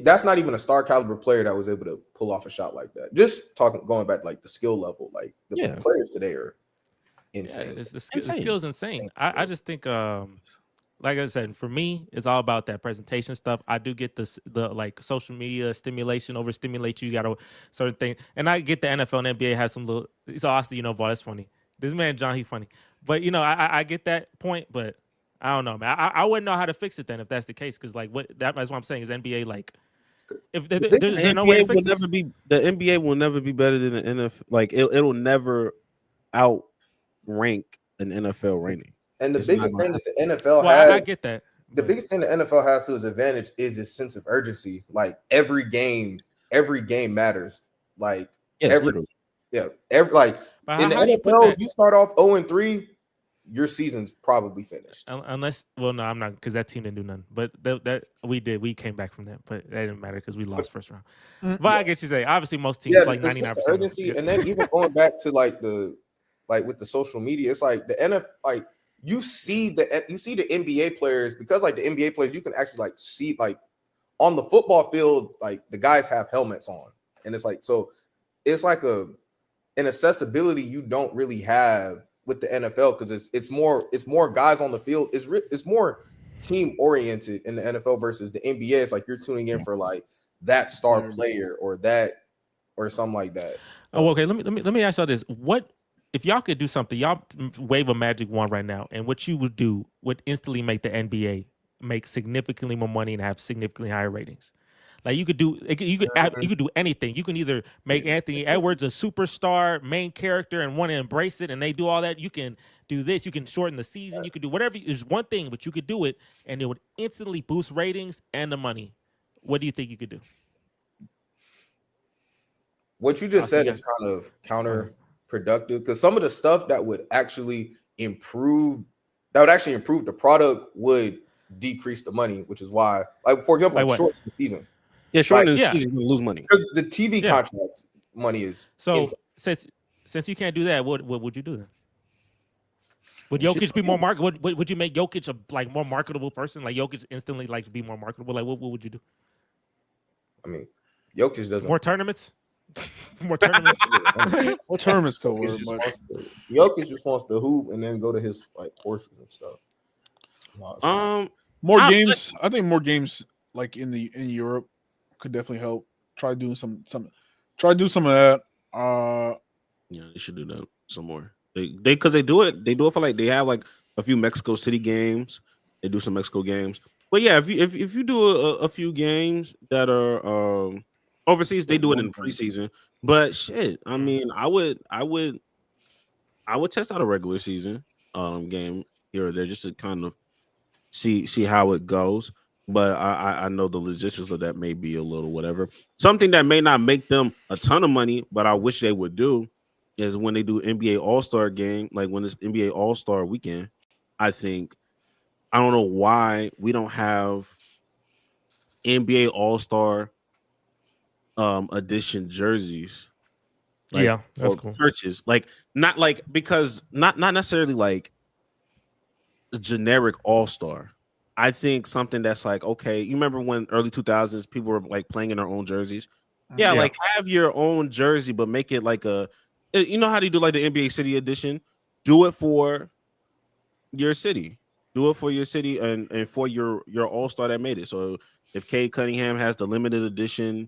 that's not even a star caliber player that was able to pull off a shot like that. Just going back like the skill level, like the Yeah. players today are Yeah, insane. the Insane. skill's insane. I just think like I said, for me, it's all about that presentation stuff. I do get the like social media stimulation, overstimulate you. You got a certain thing, and I get the NFL and NBA has some little. So Austin, you know, boy, that's funny. This man John, he funny, but you know, I get that point, but I don't know, man. I wouldn't know how to fix it then if that's the case, because like that's what I'm saying is NBA like if The there's biggest- there no way to fix will this? never be the NBA will never be better than the NFL. Like it'll never outrank an NFL rating. And the It's not biggest gonna thing that the NFL Well, has, I get that. the but- biggest thing the NFL has to its advantage is its sense of urgency. Like every game matters. Like Yes, every literally. like but in the how do you put NFL, that? you start off 0-3, your season's probably finished. Unless, well, no, I'm not, because that team didn't do nothing. But that we came back from that, but that didn't matter because we lost first round. But I get you say. Obviously, most teams Yeah, like the 99%. sense of urgency, and then even going back to like with the social media, it's like the NFL, like you see the NBA players, because like the NBA players, you can actually like see like on the football field, like the guys have helmets on, and it's like so it's like an accessibility you don't really have with the NFL because it's more guys on the field. It's more team oriented in the NFL versus the NBA. It's like you're tuning in for like that star player or something like that. Oh, okay. Let me ask y'all this: what if y'all could do something? Y'all wave a magic wand right now, and what you would do would instantly make the NBA make significantly more money and have significantly higher ratings. Like you could do anything. You can either make Anthony Edwards a superstar, main character, and want to embrace it, and they do all that. You can do this. You can shorten the season. You can do whatever. There's one thing, but you could do it, and it would instantly boost ratings and the money. What do you think you could do? What you just said is kind of counterproductive because some of the stuff that would actually improve the product would decrease the money, which is why, like for example, like shorten the season. Yeah, shorten the season, you're gonna lose money because the TV contract money is so insane. since you can't do that, what would you do then? Would Jokic be more Would you make Jokic a like more marketable person? Like Jokic instantly like to be more marketable? Like what would you do? I mean, Jokic doesn't more tournaments. More tournaments. What tournaments go where? Jokic just wants to hoop and then go to his like courses and stuff. More games. I think more games like in Europe could definitely help. Try doing some of that. Yeah, they should do that some more. They because they do it for like they have like a few Mexico City games. They do some Mexico games. But yeah, if you do a few games that are overseas, they do it in preseason. But shit, I mean, I would test out a regular season game here or there just to kind of see how it goes. But I know the logistics of that may be a little whatever. Something that may not make them a ton of money, but I wish they would do is when they do NBA All-Star game, like when it's NBA All-Star weekend, I don't know why we don't have NBA All-Star edition jerseys. Like, yeah, that's cool. Purchase like not like because not necessarily like the generic All-Star. I think something that's like, okay, you remember when early 2000s people were like playing in their own jerseys? Yeah, like have your own jersey, but make it like you know how they do like the NBA City edition? Do it for your city. Do it for your city and for your All-Star that made it. So if Cade Cunningham has the limited edition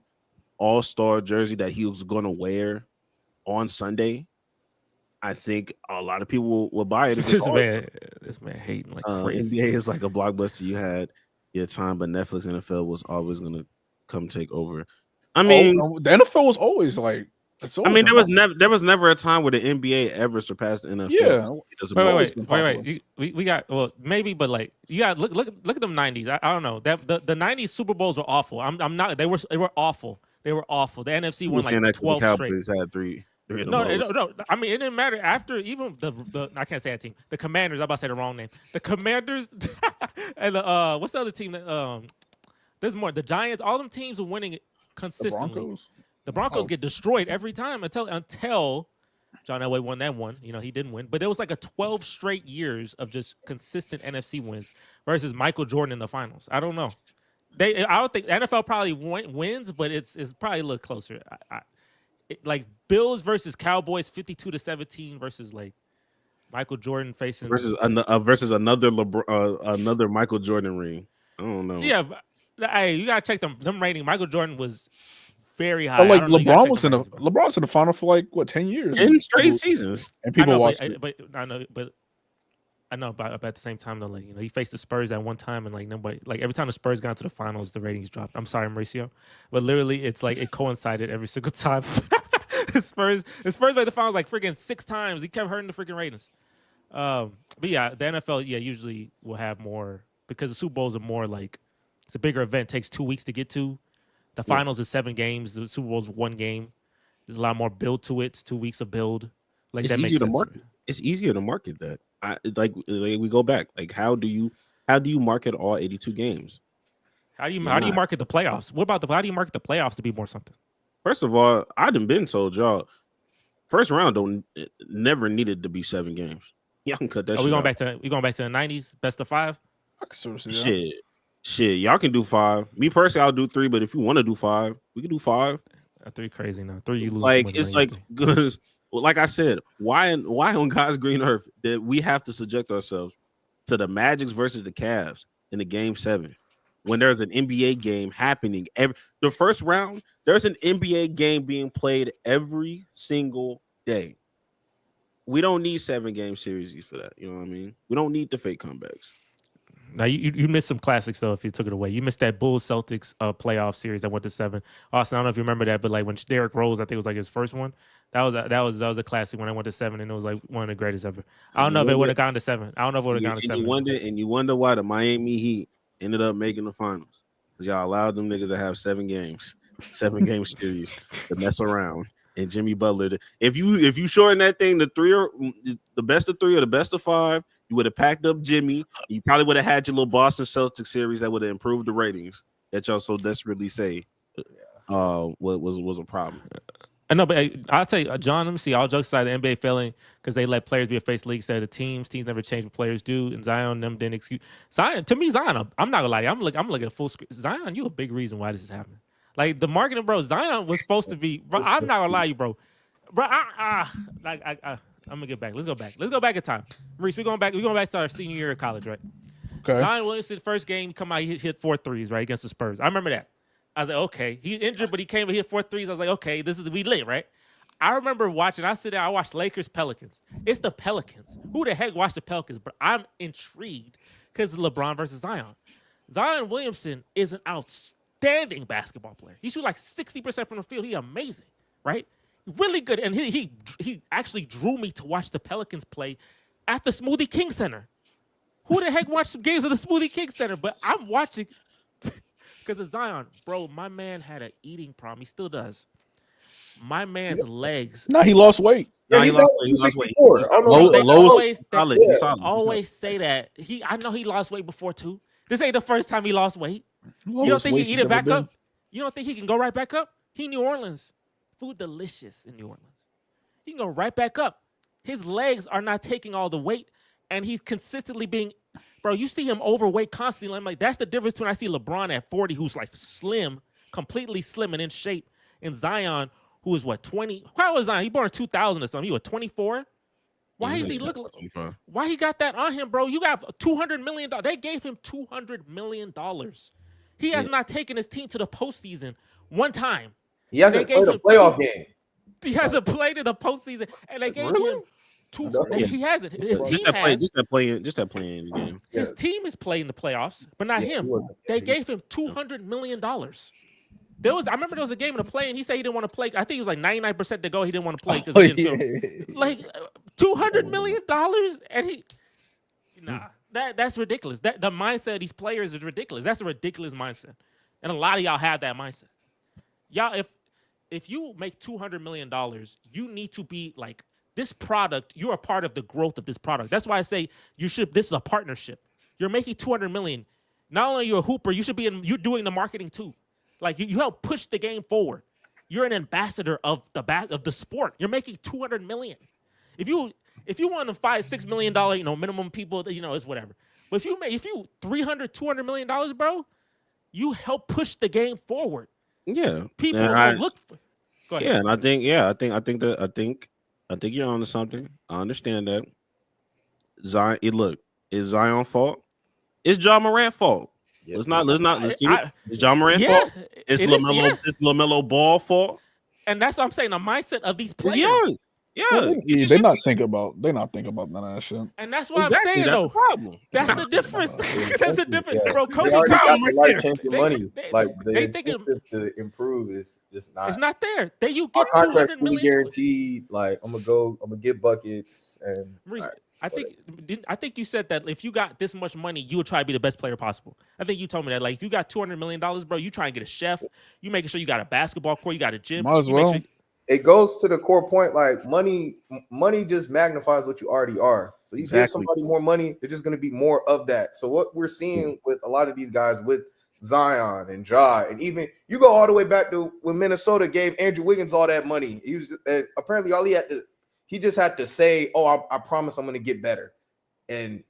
All-Star jersey that he was going to wear on Sunday, I think a lot of people will buy it. This man hating like crazy. NBA is like a blockbuster you had. time, but Netflix NFL was always gonna come take over. I mean, the NFL was always like. There was never a time where the NBA ever surpassed the NFL. Yeah, We got maybe, but like you got look at them 90s. I don't know that the 90s Super Bowls were awful. I'm not. They were awful. They were awful. The NFC won like 12 straight. Had three no. I mean, it didn't matter after even the I can't say that team. The Commanders. I'm about to say the wrong name. The Commanders and the what's the other team that there's more. The Giants. All them teams were winning consistently. The Broncos get destroyed every time until John Elway won that one. You know, he didn't win. But there was like a 12 straight years of just consistent NFC wins versus Michael Jordan in the finals. I don't know. I don't think NFL probably wins, but it's probably a little closer. Like Bills versus Cowboys 52-17 versus like Michael Jordan facing versus another another Michael Jordan ring. I don't know. Yeah, hey, you gotta check them rating. Michael Jordan was very high. But like LeBron's in the final for like what 10 years, 10 straight seasons, and people watch it. But I know, but at the same time though, like he faced the Spurs at one time, and like nobody, like every time the Spurs got to the finals, the ratings dropped. I'm sorry, Mauricio, but literally it's like it coincided every single time. the Spurs made the finals like freaking 6 times. He kept hurting the freaking ratings. But yeah, the NFL usually will have more because the Super Bowls are more like it's a bigger event. It takes 2 weeks to get to. The finals is 7 games. The Super Bowl's 1 game. There's a lot more build to it. It's 2 weeks of build. Like it's that easier makes sense. To market. It's easier to market that. Like we go back. Like how do you market all 82 games? How do you market the playoffs? What about how do you market the playoffs to be more something? First of all, I done been told y'all first round never needed to be 7 games. Y'all can cut that. We going back to the 90s, best of 5. I can sort of see that. Shit, y'all can do 5. Me personally, I'll do 3. But if you want to do 5, we can do 5. 3 crazy now. 3 you lose. Like it's like because, like I said, why on God's green earth that we have to subject ourselves to the Magics versus the Cavs in the Game 7 when there's an NBA game happening the first round? There's an NBA game being played every single day. We don't need 7-game series for that. You know what I mean? We don't need the fake comebacks. Now you missed some classics though if you took it away. You missed that Bulls Celtics playoff series that went to 7. Austin, I don't know if you remember that, but like when Derrick Rose, I think it was like his first one. That was a classic when I went to 7, and it was like one of the greatest ever. I don't know if it would have gone to 7. I don't know if it would have gone to 7. You wonder why the Miami Heat ended up making the finals because y'all allowed them niggas to have 7 games, 7-game series to mess around. And Jimmy Butler. If you shorten that thing to 3 or the best of 3 or the best of 5, you would have packed up Jimmy. You probably would have had your little Boston Celtics series that would have improved the ratings that y'all so desperately say was a problem. I know, but I'll tell you, John, let me see. All jokes aside, the NBA failing because they let players be a face league instead of teams. Teams never change what players do. And Zion, them didn't excuse. Zion, to me, Zion, I'm not going to lie. I'm looking at full screen. Zion, you a big reason why this is happening. Like the marketing, bro. Zion was supposed to be. Bro, I'm not gonna lie, you, bro. I'm gonna get back. Let's go back. Let's go back in time. Maurice, we're going back to our senior year of college, right? Okay. Zion Williamson, first game, come out, he hit 4 threes, right, against the Spurs. I remember that. I was like, okay, he injured, but he came and hit 4 threes. I was like, okay, we lit, right? I remember watching. I sit there. I watched Lakers Pelicans. It's the Pelicans. Who the heck watched the Pelicans? But I'm intrigued because LeBron versus Zion. Zion Williamson is an outstanding basketball player. He shoots like 60% from the field. He's amazing, right? Really good. And he actually drew me to watch the Pelicans play at the Smoothie King Center. Who the heck watched some games at the Smoothie King Center? But I'm watching because of Zion. Bro, my man had an eating problem. He still does. My man's legs. No, he lost weight. Yeah, he lost weight. Always say that. I know he lost weight before too. This ain't the first time he lost weight. You don't think he eat it back up? You don't think he can go right back up? He New Orleans. Food delicious in New Orleans. He can go right back up. His legs are not taking all the weight, and he's consistently being, bro, you see him overweight constantly. I'm like, that's the difference between I see LeBron at 40, who's like slim, completely slim and in shape, and Zion, who is what, 20? How old is Zion? He born in 2000 or something. He was 24? Why is he looking? Why he got that on him, bro? You got $200 million. They gave him $200 million. He has not taken his team to the postseason one time. He hasn't played a playoff game. He hasn't played in the postseason, and they gave him He hasn't. His Just team has. Just that playing the game. His team is playing the playoffs, but not him. They gave him $200 million. I remember there was a game in the play, and he said he didn't want to play. I think it was like 99% to go. He didn't want to play because he didn't feel like $200 million, and that's ridiculous. That the mindset of these players is ridiculous. That's a ridiculous mindset, and a lot of y'all have that mindset. Y'all, if you make $200 million, you need to be like this product. You're a part of the growth of this product. That's why I say this is a partnership. You're making $200 million. Not only are you a hooper, you're doing the marketing too. Like you help push the game forward. You're an ambassador of the sport. You're making $200 million. If you want to find $6 million, minimum people, it's whatever. But if you $200 million, bro, you help push the game forward. Yeah, people will look for. Go ahead. Yeah, and I think you're onto something. I understand that. Zion, is Zion fault? It's John Morant fault. Yeah. It's John Morant fault. It's LaMelo Ball fault. And that's what I'm saying. The mindset of these players. Yeah, they're not thinking about none of that shit. And that's what I'm saying, though. Problem. That's the difference. That's the difference, bro. They Coach already got the right life-changing money. Like the incentive to improve is just not. It's not there. You Our get contract's $200 fully million. guaranteed. Like I'm gonna get buckets and. Maurice, I think you said that if you got this much money, you would try to be the best player possible. I think you told me that. Like if you got $200 million, bro, you try and get a chef. You making sure you got a basketball court, you got a gym. Might as well. It goes to the core point, like money just magnifies what you already are. So you give somebody more money, they're just going to be more of that. So what we're seeing with a lot of these guys, with Zion and Ja, and even you go all the way back to when Minnesota gave Andrew Wiggins all that money. He was apparently all he just had to say, "Oh, I promise I'm going to get better," and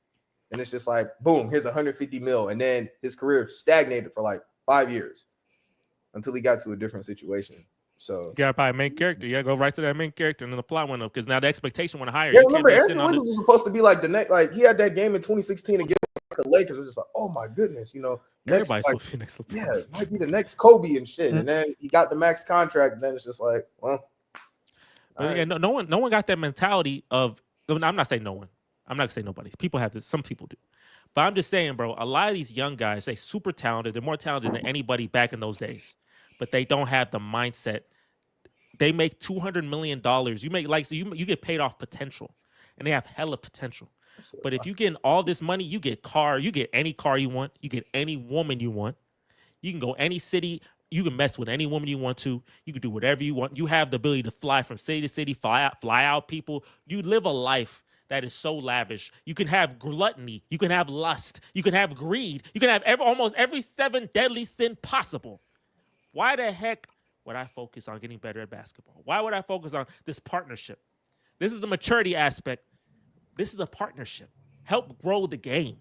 it's just like, boom, here's 150 mil, and then his career stagnated for like 5 years until he got to a different situation. So you gotta buy a main character. Yeah, go right to that main character, and then the plot went up because now the expectation went higher. Yeah, remember Andrew Wiggins was supposed to be like the next. Like he had that game in 2016 against the Lakers. It was just like, oh my goodness, next, like, it might be the next Kobe and shit. And then he got the max contract, and then it's just like, well. But yeah, no one got that mentality of. I'm not saying no one. I'm not gonna say nobody. People have this. Some people do. But I'm just saying, bro. A lot of these young guys, they're super talented. They're more talented than anybody back in those days. But they don't have the mindset. They make $200 million. You make you get paid off potential, and they have hella potential. But if you get all this money, you get any car you want, you get any woman you want, you can go any city, you can mess with any woman you want to, you can do whatever you want. You have the ability to fly from city to city, fly out people. You live a life that is so lavish. You can have gluttony, you can have lust, you can have greed, you can have almost every 7 deadly sin possible. Why the heck would I focus on getting better at basketball? Why would I focus on this partnership? This is the maturity aspect. This is a partnership. Help grow the game.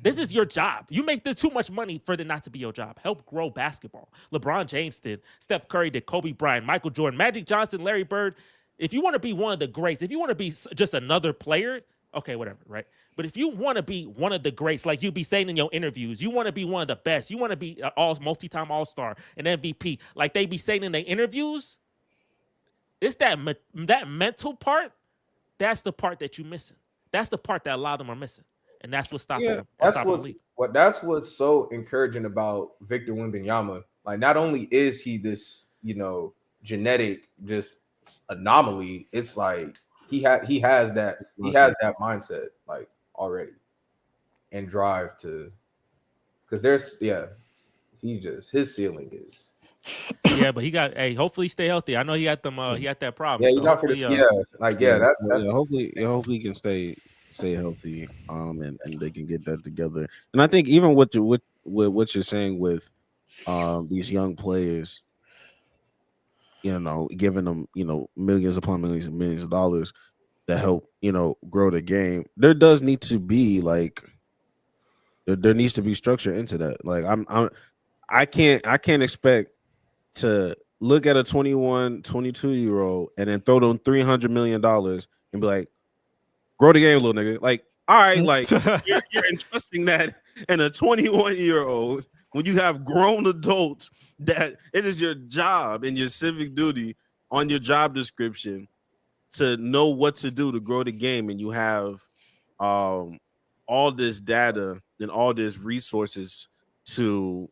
This is your job. You make this too much money for it not to be your job. Help grow basketball. LeBron James did. Steph Curry did. Kobe Bryant, Michael Jordan, Magic Johnson, Larry Bird. If you want to be one of the greats, if you want to be just another player, okay, whatever, right? But if you want to be one of the greats, like you be saying in your interviews, you want to be one of the best, you want to be multi-time all-star, an MVP, like they be saying in their interviews, it's that mental part, that's the part that you're missing. That's the part that a lot of them are missing. And that's what's stopping them. That's what's so encouraging about Victor Wembanyama. Like, not only is he this, genetic just anomaly, it's like he has that mindset like already and drive to, because his ceiling is. Yeah, but hopefully stay healthy. I know he got that problem. Yeah, he's out for this. That's hopefully he can stay healthy. And they can get that together. And I think even with what you're saying with these young players, giving them millions upon millions and millions of dollars to help grow the game, there does need to be there needs to be structure into that. Like I can't expect to look at a 21, 22-year-old and then throw them $300 million and be like, grow the game, little nigga. Like, all right, like you're entrusting that in a 21-year-old when you have grown adults that it is your job and your civic duty on your job description to know what to do to grow the game, and you have all this data and all these resources to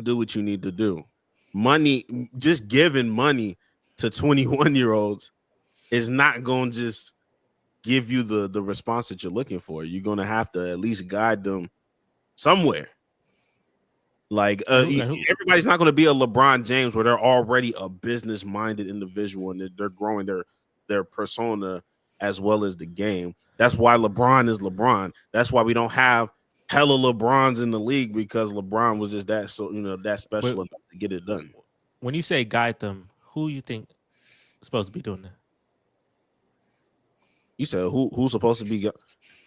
do what you need to do. Money, just giving money to 21-year-olds is not going to just give you the response that you're looking for. You're going to have to at least guide them somewhere. Like everybody's not going to be a LeBron James where they're already a business-minded individual and they're growing their persona as well as the game. That's why LeBron is LeBron. That's why we don't have hella LeBrons in the league, because LeBron was just that that special enough to get it done. When you say guide them, who you think is supposed to be doing that? You said who's supposed to be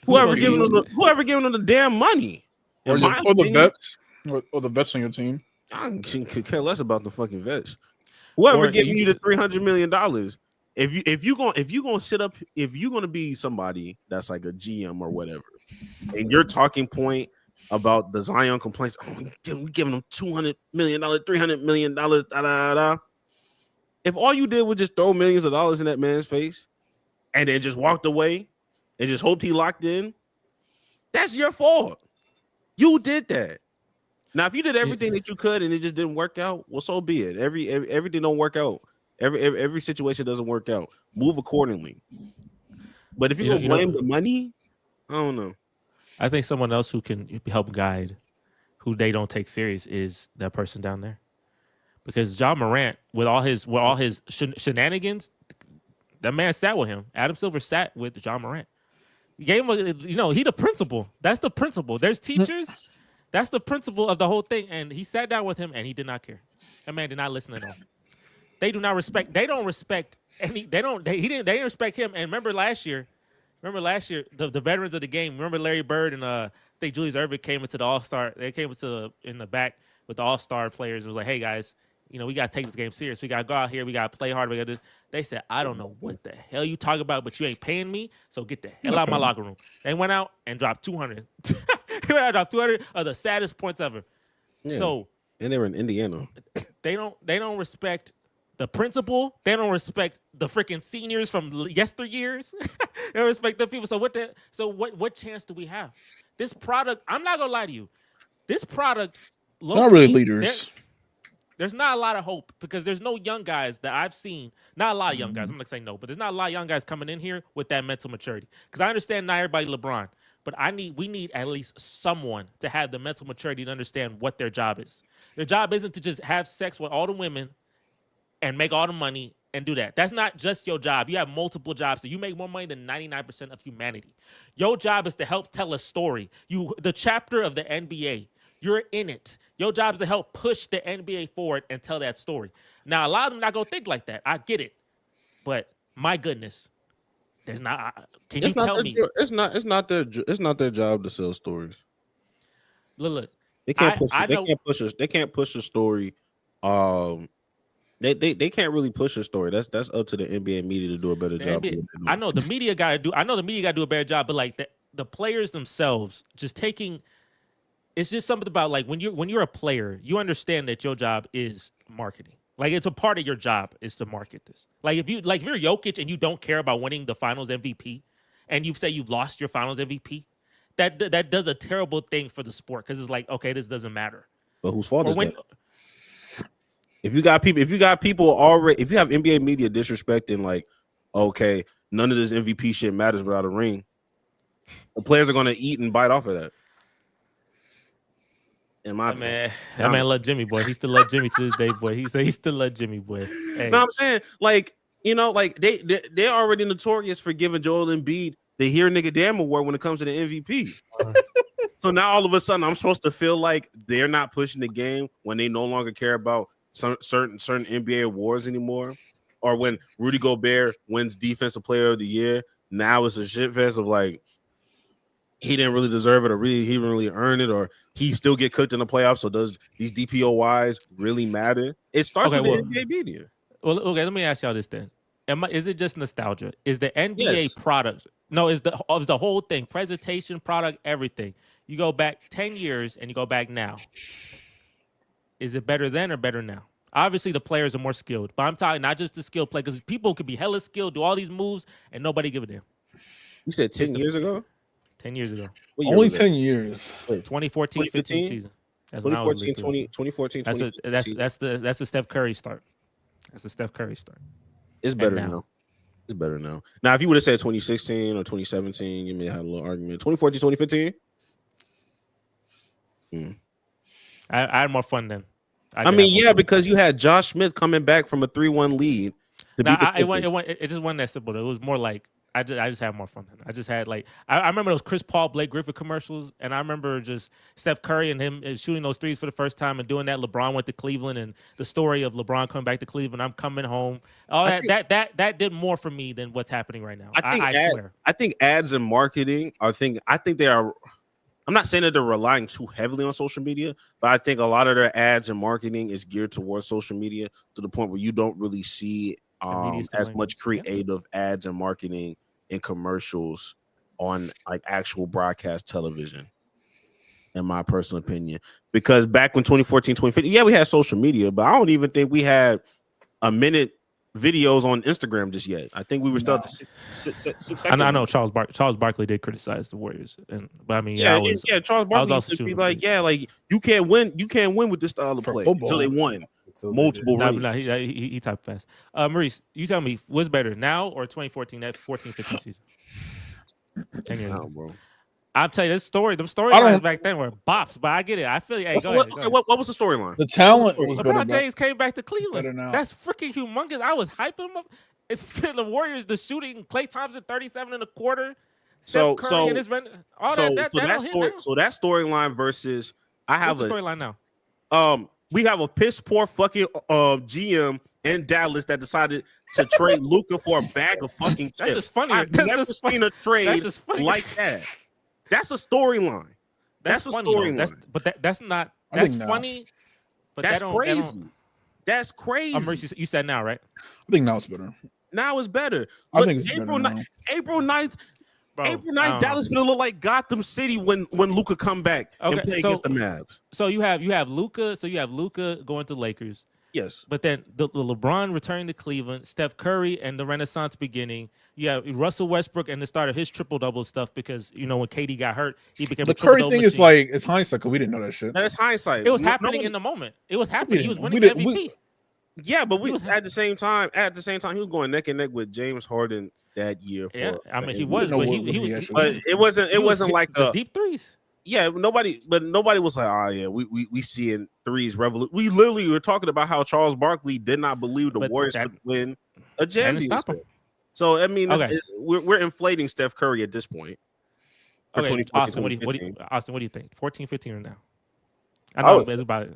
whoever giving them the damn money, or the vets, or the vets on your team. I could care less about the fucking vets. Whoever giving you the $300 million. If you're gonna be somebody that's like a GM or whatever, and your talking point about the Zion complaints, we're giving them $200 million, $300 million, da da da. If all you did was just throw millions of dollars in that man's face and then just walked away and just hoped he locked in, that's your fault. You did that. Now, if you did everything that you could and it just didn't work out, well, so be it. Everything don't work out. Every situation doesn't work out. Move accordingly. But if you're gonna blame the money, I don't know. I think someone else who can help guide who they don't take serious is that person down there. Because John Morant, with all his shenanigans, that man sat with him. Adam Silver sat with John Morant. He gave him he the principal. That's the principal. There's teachers. That's the principle of the whole thing. And he sat down with him and he did not care. That man did not listen at all. They do not respect. They don't respect any. They didn't respect him. And remember last year, the veterans of the game. Remember Larry Bird and I think Julius Erving came into the All-Star. They came in the back with the All-Star players. It was like, hey guys, we got to take this game serious. We got to go out here. We got to play hard. We got to. They said, I don't know what the hell you talking about, but you ain't paying me. So get the hell out of my locker room. They went out and dropped 200. They went out and dropped 200 of the saddest points ever. Yeah. So and they were in Indiana. They don't respect the principal. They don't respect the freaking seniors from yesteryears. They don't respect the people. So what chance do we have? This product, I'm not gonna lie to you. This product, not really leaders. There's not a lot of hope because there's no young guys that I've seen. Not a lot of young guys. I'm not saying no, but there's not a lot of young guys coming in here with that mental maturity. Because I understand not everybody LeBron, but we need at least someone to have the mental maturity to understand what their job is. Their job isn't to just have sex with all the women and make all the money and do that. That's not just your job. You have multiple jobs. So you make more money than 99% of humanity. Your job is to help tell a story. The chapter of the NBA, you're in it. Your job is to help push the NBA forward and tell that story. Now, a lot of them not going to think like that. I get it. But my goodness, there's not. Can you tell me? It's not their job to sell stories. Look. They can't push a story. They can't really push a story. That's up to the NBA media to do a better job. I know the media got to do a better job, but like the players themselves just taking. It's just something about like when you're a player, you understand that your job is marketing. Like it's a part of your job is to market this. Like if you're Jokic and you don't care about winning the Finals MVP, and you say you've lost your Finals MVP, that does a terrible thing for the sport because it's like, okay, this doesn't matter. But whose fault is that? If you got people already, if you have NBA media disrespecting, like, okay, none of this MVP shit matters without a ring, the players are going to eat and bite off of that. Man love Jimmy, boy. He still love Jimmy to this day, boy. He still love Jimmy, boy. Hey. No, I'm saying, like, like they're already notorious for giving Joel Embiid the Here Nigga Damn Award when it comes to the MVP. So now all of a sudden I'm supposed to feel like they're not pushing the game when they no longer care about certain NBA awards anymore, or when Rudy Gobert wins Defensive Player of the Year. Now it's a shit fest of like he didn't really deserve it, or he didn't really earn it, or he still get cooked in the playoffs. So does these DPOYs really matter? It starts with the NBA media. Well, okay, let me ask y'all this then: is it just nostalgia? Is the NBA product? No, is the whole thing presentation, product, everything? You go back 10 years and you go back now. Is it better then or better now? Obviously, the players are more skilled, but I'm talking not just the skilled play because people could be hella skilled, do all these moves, and nobody give a damn. You said 10 years ago? 10 years ago. What year Only was that? 10 years. 2014, 15 season. That's when I was 2014, 2015 that's the Steph Curry start. That's the Steph Curry start. It's better now. It's better now. Now, if you would have said 2016 or 2017, you may have a little argument. 2014, 2015? I had more fun then. I mean, yeah, because you had Josh Smith coming back from a 3-1 lead. It just wasn't that simple. It was more like I just had more fun. I just had like I remember those Chris Paul, Blake Griffin commercials, and I remember just Steph Curry and him shooting those threes for the first time and doing that. LeBron went to Cleveland and the story of LeBron coming back to Cleveland. I'm coming home. All that did more for me than what's happening right now. I swear. I think ads and marketing I think they are. I'm not saying that they're relying too heavily on social media, but I think a lot of their ads and marketing is geared towards social media to the point where you don't really see as much creative ads and marketing and commercials on like actual broadcast television, in my personal opinion. Because back when 2014, 2015, yeah, we had social media, but I don't even think we had a minute videos on Instagram just yet. I think we were still at the 6 seconds. I know Charles Barkley did criticize the Warriors, but I mean, Charles Barkley used to be like, you can't win with this style of play until they won multiple rings. No, he typed fast. Maurice, you tell me, what's better now or 2014, that 14-15 season? 10 years ago, bro. I'll tell you this story. The storylines back then were bops, but I get it. I feel you. Hey, go ahead. What was the storyline? The talent was LeBron James came back to Cleveland. Better now. That's freaking humongous. I was hyping him up. It's the Warriors, the shooting, Klay Thompson 37 and a quarter. So that storyline versus what's the storyline now? We have a piss poor fucking GM in Dallas that decided to trade Luka for a bag of fucking chips. That's just funny. I've never seen a trade like that. That's a storyline. That's a storyline. That's not. That's funny. But that's crazy. That's crazy. You said now, right? I think now it's better. Now it's better. I think it's April better now. April 9th, Dallas gonna look like Gotham City when Luka come back and play against the Mavs. So you have Luka. So you have Luka going to Lakers. Yes, but then the LeBron returning to Cleveland, Steph Curry and the Renaissance beginning. You have Russell Westbrook and the start of his triple-double stuff because, when KD got hurt, he became the Curry thing is like, it's hindsight because we didn't know that shit. That's hindsight. It was happening in the moment. It was happening. He was winning the MVP. Yeah, but at the same time, he was going neck and neck with James Harden that year. He was, but it wasn't like the deep threes. Yeah, nobody was like, we seeing threes revolution. We literally were talking about how Charles Barkley did not believe the Warriors could win a championship. So I mean, we're inflating Steph Curry at this point. Okay, Austin, what do you think? 14-15 or now? I know it's about it.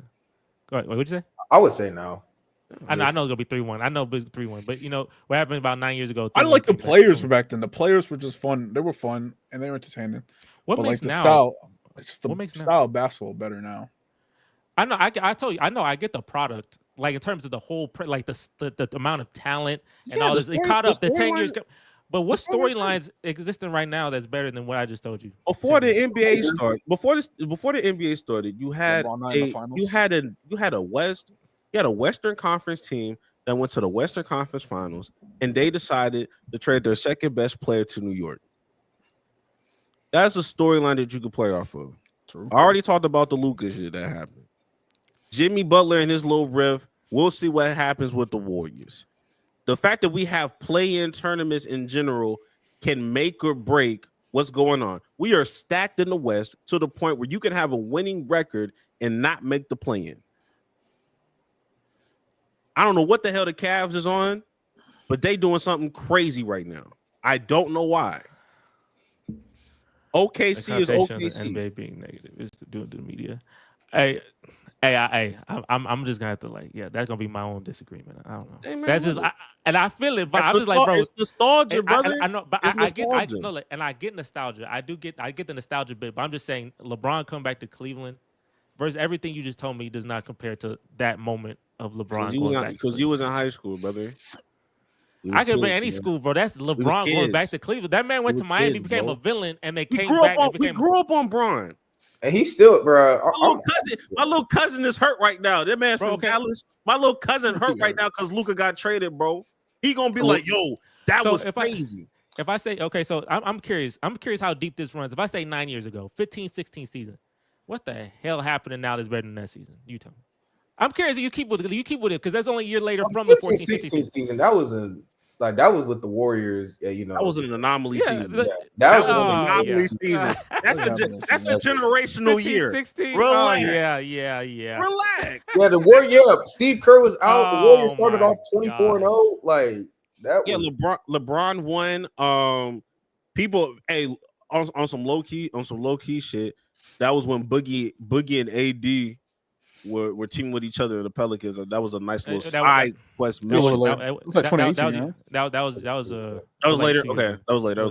Go ahead. What'd you say? I would say now. I know it's gonna be 3-1. I know it's 3-1, but what happened about 9 years ago? I like the players from back then. The players were just fun. They were fun and they were entertaining. What makes the now? Style? It's just the style of basketball better now. I know. I told you. I know. I get the product. Like in terms of the whole, like the amount of talent and all this. It caught up the 10 years. But what storylines existing right now that's better than what I just told you? Before the NBA started, before the NBA started, you had a Western Conference team that went to the Western Conference Finals, and they decided to trade their second best player to New York. That's a storyline that you could play off of. True. I already talked about the Luka shit that happened. Jimmy Butler and his little riff. We'll see what happens with the Warriors. The fact that we have play-in tournaments in general can make or break what's going on. We are stacked in the West to the point where you can have a winning record and not make the play-in. I don't know what the hell the Cavs is on, but they doing something crazy right now. I don't know why. OKC is OKC. NBA being negative is to do the media. I'm just gonna have to that's gonna be my own disagreement. I don't know. Hey, man, that's just I feel it, but I'm just like, bro, it's nostalgia, brother. I know, but I get nostalgia. I get the nostalgia bit, but I'm just saying LeBron come back to Cleveland versus everything you just told me does not compare to that moment of LeBron. Because you was in high school, brother. I could be any school, bro. That's LeBron going back to Cleveland. That man went to Miami, became a villain, and they came back. We grew up on Bron. And he's still, bro. My little cousin is hurt right now. That man's Bro, from Dallas. My little cousin hurt right now because Luka got traded, bro. He gonna be like, yo, that was crazy. If I say, okay, so I'm curious. I'm curious how deep this runs. If I say 9 years ago, 15-16 season, what the hell happening now that's better than that season? You tell me. I'm curious. You keep with it because that's only a year later from the 14-16 season. That was that was with the Warriors. Yeah, you know, that was an anomaly season. That was an anomaly season. That's a generational year. 16. Relax. Yeah. Relax. Yeah, the Warriors. Yeah, Steve Kerr was out. The Warriors started off 24-0. Like that. Yeah, LeBron won. People, on some low key shit. That was when Boogie and AD were teaming with each other in the Pelicans. That was a nice little side quest mission. It was like 2018. That was later. Okay, that was later.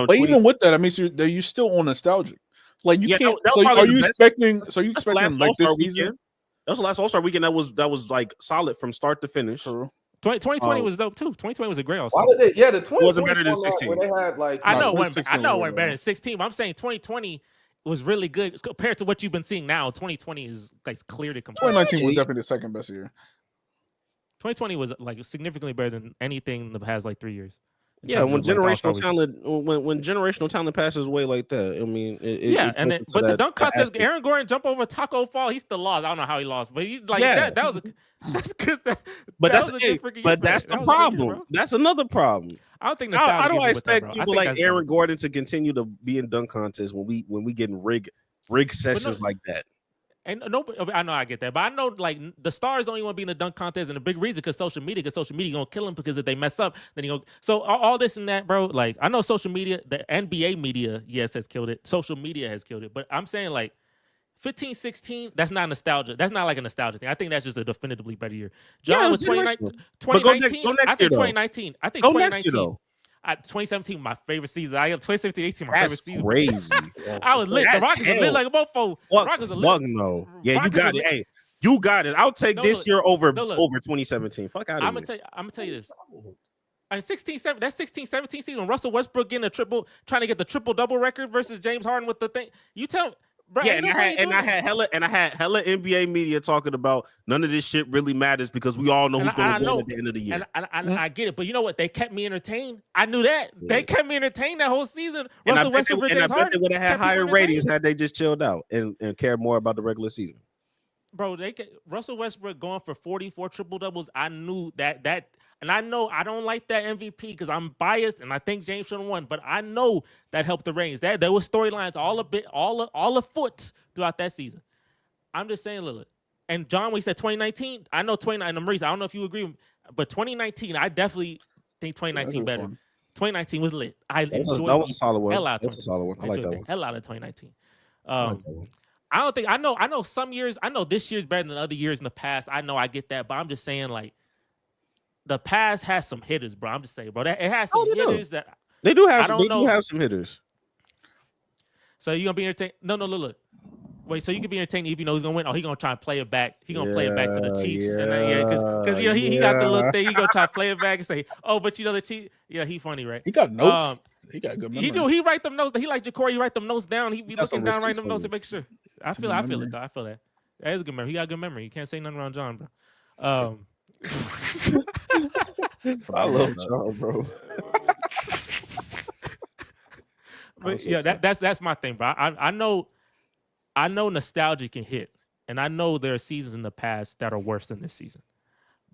But even with that, I mean, so you're still on nostalgic. Like you can't. So are you expecting? So you expecting like this season? That was the last All-Star weekend. That was like solid from start to finish. 2020 was dope too. 2020 was a great All-Star. Why did the 2020 wasn't better than 16? Where they had like I know it wasn't better than 16. But I'm saying 2020 was really good compared to what you've been seeing now. 2020 is like clear to compare. 2019 was definitely the second best year. 2020 was like significantly better than anything in the past like 3 years. Yeah, when generational talent passes away like that, I mean, but the dunk contest, Aaron Gordon jump over Taco Fall, he still lost. I don't know how he lost, but he's like that was that's good. That's the problem. That's another problem. I don't think. How do I expect people like Aaron Gordon to continue to be in dunk contests when we getting rig sessions like that? And I know I get that, but I know like the stars don't even want to be in the dunk contest, and the big reason because social media gonna kill them because if they mess up, then you go. So all this and that, bro. Like I know social media, the NBA media, yes, has killed it. Social media has killed it, but I'm saying like 15, 16, that's not nostalgia. That's not like a nostalgia thing. I think that's just a definitively better year. John was 2019. I think 2019. I think 2019. 2017, my favorite season. 2017-18, my favorite season. Crazy. I was lit. The Rockets were lit like a mofo. No. Yeah, you got it. Hey, you got it. I'll take this year over 2017. Fuck out of here. I'm gonna tell you this. And 16-17 season, Russell Westbrook getting trying to get the triple-double record versus James Harden with the thing. You tell. Bro, yeah, and I had hella NBA media talking about none of this shit really matters because we all know who's going to win at the end of the year. And I get it, but you know what? They kept me entertained. I knew that. Yeah. They kept me entertained that whole season. Russell Westbrook, James Harden. They would have had higher ratings had they just chilled out and cared more about the regular season. Bro, Russell Westbrook going for 44 triple doubles. I knew that, and I know I don't like that MVP because I'm biased and I think James should have won. But I know that helped the ratings. There was storylines all afoot throughout that season. I'm just saying, Lillard. And John, when he said 2019, I know 2019. Maurice, I don't know if you agree, but 2019, I definitely think 2019 better. 2019 was lit. That was a solid one. That's a solid one. I like that one. Hell out of 2019. I know some years, I know this year's better than other years in the past. I know I get that, but I'm just saying, like, the past has some hitters, bro. I'm just saying, bro. It has some hitters that they do have some hitters. So you gonna be entertained? No, look. Wait, so you can be entertained even though he's gonna win? Oh, he gonna try and play it back. He gonna play it back to the Chiefs, and because he got the little thing. He gonna try to play it back and say, "Oh, but you know the Chiefs." Yeah, he funny, right? He got notes. He got good memory. He do. He write them notes. He like Ja'Cory. He write them notes down. He be looking down, writing them notes to make sure. I feel it though. I feel that. That is a good memory. He got good memory. You can't say nothing around John, bro. I love John, bro. But yeah, that's my thing, bro. I know nostalgia can hit, and I know there are seasons in the past that are worse than this season.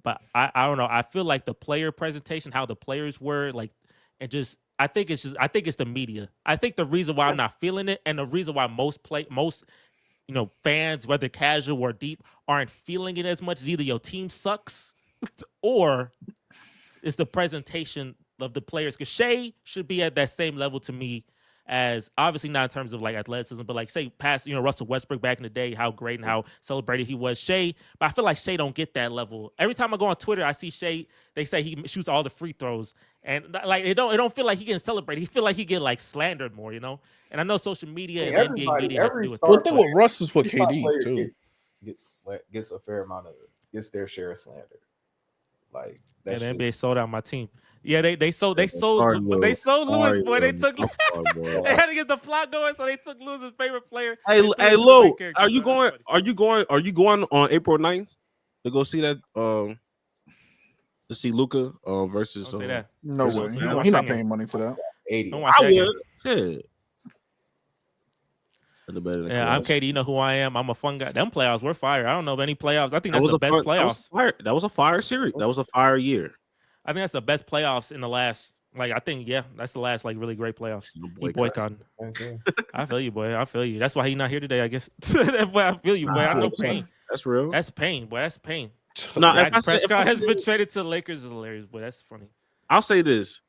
But I don't know. I feel like the player presentation, how the players were, like, and just I think it's the media. I think the reason why I'm not feeling it, and the reason why most fans, whether casual or deep, aren't feeling it as much is either your team sucks or it's the presentation of the players. Because Shea should be at that same level to me as, obviously not in terms of like athleticism, but like say past, Russell Westbrook back in the day, how great and how celebrated he was. Shea, but I feel like Shea don't get that level. Every time I go on Twitter, I see Shea, they say he shoots all the free throws, and like it don't feel like he getting celebrated. He feel like he get like slandered more, And I know social media and NBA media have to do with that. One thing with Russ is what KD too gets a fair amount of gets their share of slander. Like that. The NBA sold out my team. Yeah, they sold Sorry, Lewis, boy. They took My fault, bro. they had to get the flock going, so they took Lewis's favorite player. Hey, They threw hey, him to the Lou, main character, are you bro. going? That's funny. Are you going on April 9th to go see that? To see Luca versus. Don't say that. No Versus way. Alabama. He's not paying money to that. 80. Don't watch I that game. would. Yeah. Yeah, I'm Katie. You know who I am. I'm a fun guy. Them playoffs were fire. I don't know of any playoffs. I think That that's was the a best fun, playoffs. That was a fire series. That was a fire year. I think that's the best playoffs in the last. Like I think, yeah, that's the last like really great playoffs. He boycotting. I feel you, boy. I feel you. That's why he's not here today. I guess. That's why I feel you, boy. I know pain. That's real. That's pain, boy. That's pain. No, Dak Prescott has been traded to the Lakers. Is hilarious, boy. That's funny. I'll say this.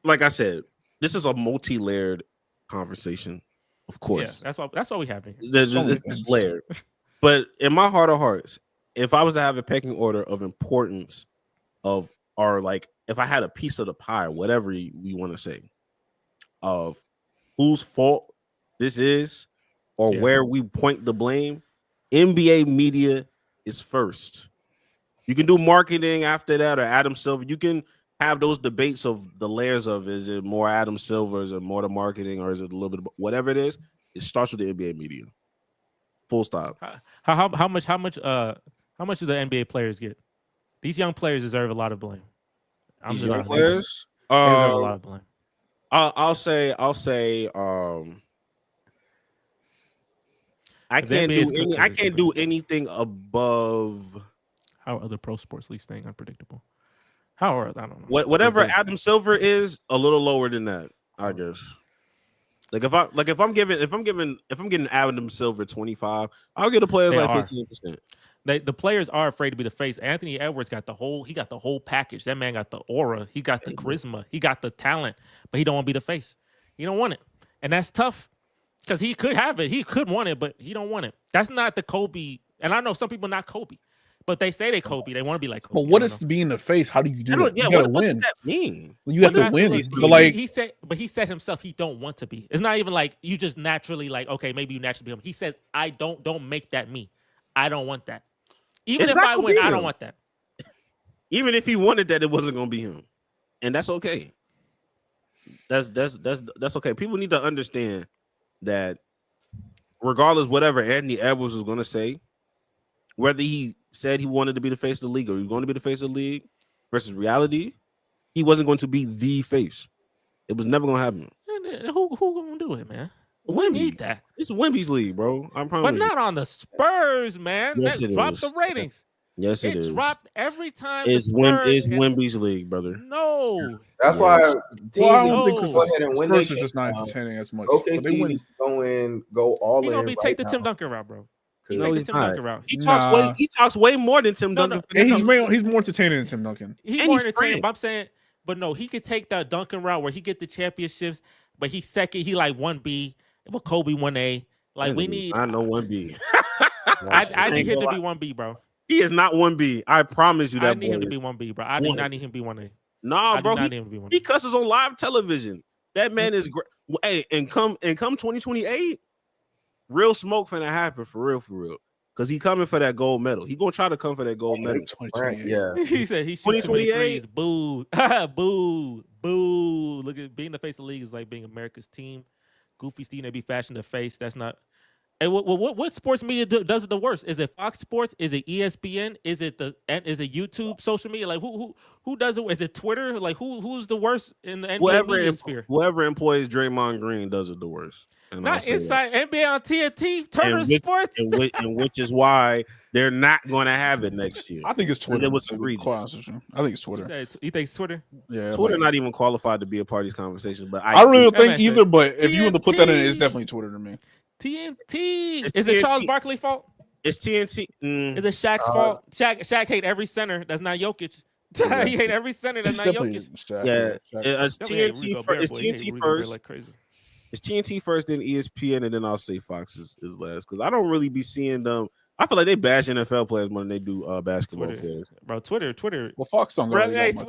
Like I said, this is a multi-layered conversation. Of course, Yeah, that's why we have it. It's layered. But in my heart of hearts, if I was to have a pecking order of importance of, or like if I had a piece of the pie, whatever we want to say, of whose fault this is or where we point the blame, NBA media is first. You can do marketing after that or Adam Silver. You can have those debates of the layers of, is it more Adam Silver, is it more the marketing, or is it a little bit of, whatever it is, it starts with the NBA media. Full stop. How much do the NBA players get? These young players deserve a lot of blame. These young players they deserve a lot of blame. I'll say I can't do anything above. How are other pro sports leagues staying unpredictable? How are, I don't know. Whatever Adam Silver is, a little lower than that, I guess. Like if I'm getting Adam Silver 25, I'll get a player like 15%. The players are afraid to be the face. Anthony Edwards got the whole package. That man got the aura. He got the charisma. He got the talent, but he don't want to be the face. He don't want it, and that's tough because he could have it. He could want it, but he don't want it. That's not the Kobe. And I know some people not Kobe, but they say they Kobe. They want to be like Kobe. But what is being the face? How do you do that? Yeah, you gotta what win. does that mean? You have to win. But like he said himself, he don't want to be. It's not even like you just naturally like, okay, maybe you naturally be him. He said, I don't make that me. I don't want that. Even if I win, I don't want that. Even if he wanted that, it wasn't gonna be him. And that's okay. That's okay. People need to understand that regardless whatever Anthony Edwards was gonna say, whether he said he wanted to be the face of the league or he was going to be the face of the league versus reality, he wasn't going to be the face. It was never going to happen. Who going to do it, man? We need that. It's Wemby's league, bro. I promise. But not on the Spurs, man. Yes, that dropped the ratings. Yes, it is. It dropped every time. It's Wemby's league, brother. No. That's why teams I don't think go ahead and win. Spurs are just not entertaining as much. OKC needs to go all in. He gonna be take the now. Tim Duncan route, bro. No, he's not. Route. He talks way more than Tim Duncan. And he's more entertaining than Tim Duncan. He's more entertaining. But I'm saying, but no, he could take the Duncan route where he get the championships, but he's second. He like 1B, with Kobe 1A. Like we need. I know 1B. I need him to be 1B, bro. He is not 1B. I promise you that. I need him to be 1B, bro. I do not need him to be 1A. Nah, bro. He cusses on live television. That man is great. Hey, and come 2028. Real smoke finna happen for real. Cause he coming for that gold medal. He gonna try to come for that gold medal. Yeah. He said he shoots 2028. Boo. Boo. Look at being the face of the league is like being America's team. Goofy Steve, they be fashion the face. That's not. Hey, what sports media does it the worst? Is it Fox Sports? Is it ESPN? Is it YouTube? Social media? Like who does it? Is it Twitter? Like who's the worst in the NBA media sphere? Whoever employs Draymond Green does it the worst. And not inside NBA on TNT, Turner Sports, and which is why they're not going to have it next year. I think it's Twitter. It was egregious. I think it's Twitter. You think it's Twitter? Yeah, Twitter not even qualified to be a part of these conversations. But I really don't think either. But if you want to put that in, it's definitely Twitter to me. TNT. Is it Charles Barkley's fault? It's TNT. Is it Shaq's fault? Shaq hate every center. That's not Jokic. He hate every center. That's not Jokic. It's TNT first. It's TNT first. Like crazy. It's TNT first, then ESPN, and then I'll say Fox is last because I don't really be seeing them. I feel like they bash NFL players more than they do basketball players. Bro, Twitter. Well, Fox don't go.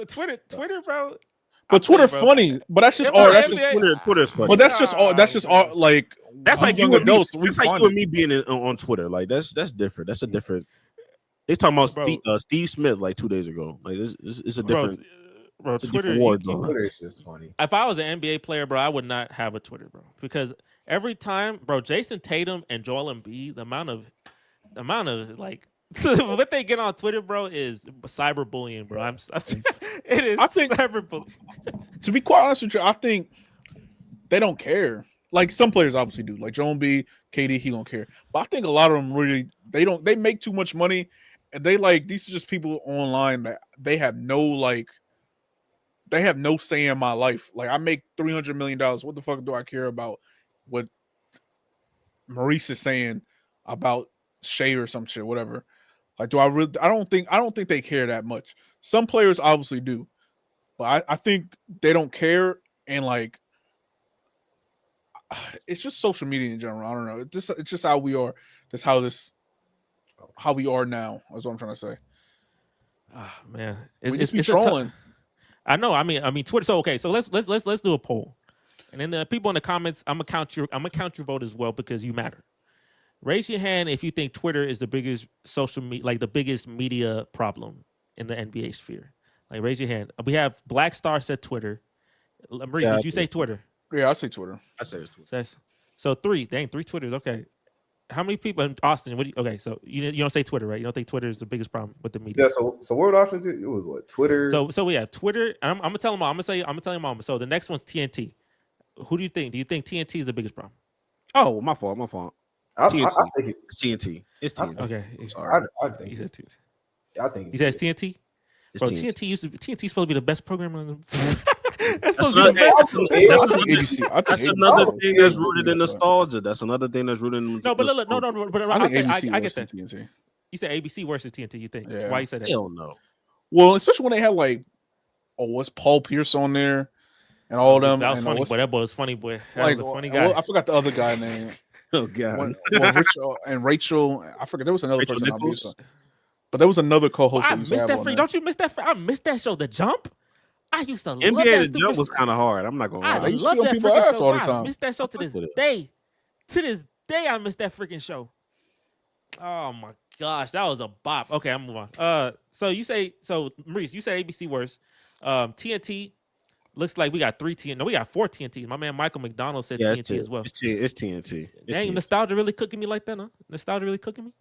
Twitter, bro. But Twitter funny. But that's just all. That's just Twitter. Twitter's funny. But that's just all. That's just all. Like that's like you adults. That's like you and me being on Twitter. Like that's different. That's a different. They talking about Steve Smith like 2 days ago. Like it's a different. bro, It's a Twitter. different war zone. Twitter is just funny. If I was an NBA player, bro, I would not have a Twitter, bro, because every time, bro, Jason Tatum and Joel Embiid, the amount of like what they get on Twitter, bro, is cyberbullying, bro. It is I think- cyberbullying. To be quite honest with you, I think they don't care. Like some players obviously do. Like Joel Embiid, KD, he don't care. But I think a lot of them really they make too much money, and they like these are just people online that they have no say in my life. Like I make $300 million. What the fuck do I care about what Maurice is saying about Shea or some shit, whatever? Like, do I really? I don't think they care that much. Some players obviously do, but I think they don't care. And like, it's just social media in general. I don't know. It's just how we are. That's how we are now. That's what I'm trying to say. Oh, man, We just be it's a tough- trolling. I know. I mean, Twitter. So okay, so let's do a poll, and then the people in the comments, I'm gonna count your vote as well because you matter. Raise your hand if you think Twitter is the biggest the biggest media problem in the NBA sphere. Like, raise your hand. We have Black Star said Twitter. Maurice, Yeah, did you say Twitter? Yeah, I say Twitter. I say it's Twitter. So three Twitters. Okay. How many people in Austin? Okay, so you don't say Twitter, right? You don't think Twitter is the biggest problem with the media? Yeah. So what would option do? It was what, Twitter? So we have Twitter. I'm gonna tell them all. I'm gonna tell them all. So the next one's TNT. Who do you think? Do you think TNT is the biggest problem? Oh, my fault. I TNT. think it, It's TNT. It's TNT. Okay. I'm sorry. I He think said it's, TNT. I think He says it's TNT. It's Bro, TNT. TNT's supposed to be the best program on the. That's That's supposed to be the another, best. that's I think another- ABC. I think that's ABC another was- thing that's rooted in nostalgia. That's another thing that's rooted in No, but look, no, but I think I ABC get worse that. than TNT. You said ABC versus TNT. You think? Yeah. Why you said that? Hell no. Well, especially when they had like, what's Paul Pierce on there, and all them. That was and, funny, what's- boy. That boy was funny, boy. That like, was a funny guy. I forgot the other guy name. Oh god. Rachel and Rachel. I forget there was another Rachel person. Nichols? But there was another co-host. I that used to missed have that on free. there. Don't you miss that? I missed that show, The Jump. I used to love that NBA the stupid jump was show. kind of hard. I'm not gonna I lie. They used to love be on that people's freaking ass show. all the I time. missed that show to this with it. day. To this day, I missed that freaking show. Oh my gosh, that was a bop. Okay, I'm move on. So Maurice, you say ABC worse. TNT looks like we got 3 TNT. No, we got 4 TNT. My man Michael McDonald said Yeah, TNT as well. It's TNT. It's Dang, TNT. nostalgia really cooking me like that, huh? Nostalgia really cooking me.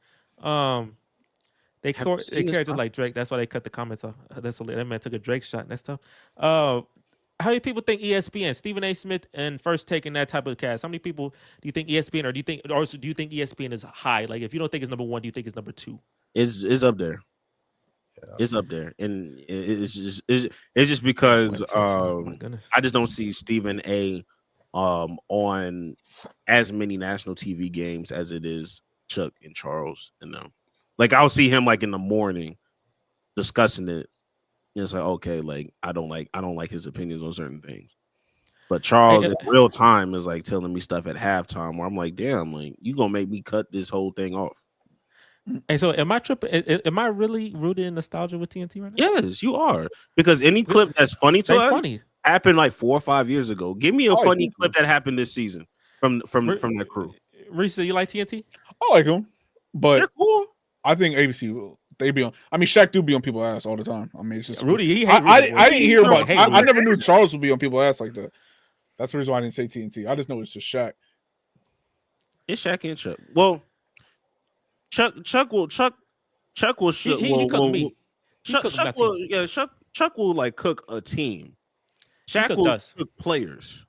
They Have you care seen this just podcast? like Drake. That's why they cut the comments off. That man took a Drake shot. That's tough. How many people think ESPN, Stephen A. Smith, and First Take in that type of cast? How many people do you think ESPN, or do you think ESPN is high? Like, if you don't think it's number 1, do you think it's number 2? It's up there. Yeah. It's up there, and it's just because Oh my goodness. I just don't see Stephen A. On as many national TV games as it is Chuck and Charles and them. Like, I'll see him like in the morning discussing it. And it's like, okay, like I don't like his opinions on certain things. But Charles in real time is like telling me stuff at halftime where I'm like, damn, like you gonna make me cut this whole thing off. Hey, so am I tripping? Am I really rooted in nostalgia with TNT right now? Yes, you are. Because any clip that's funny to They us funny. happened like 4 or 5 years ago. Give me a Oh, funny TNT. clip that happened this season from that crew. Reese, you like TNT? I like them, but They're cool. I think ABC will. They be on. I mean, Shaq do be on people's ass all the time. I mean, it's just Rudy, he I, hate Rudy. I didn't hear Rudy about. hate I Rudy. never knew Charles would be on people's ass like that. That's the reason why I didn't say TNT. I just know it's just Shaq. It's Shaq and Chuck. Well, Chuck will He cooked me. He cooked Chuck that will team. Chuck will like cook a team. Shaq cooked will us. cook players.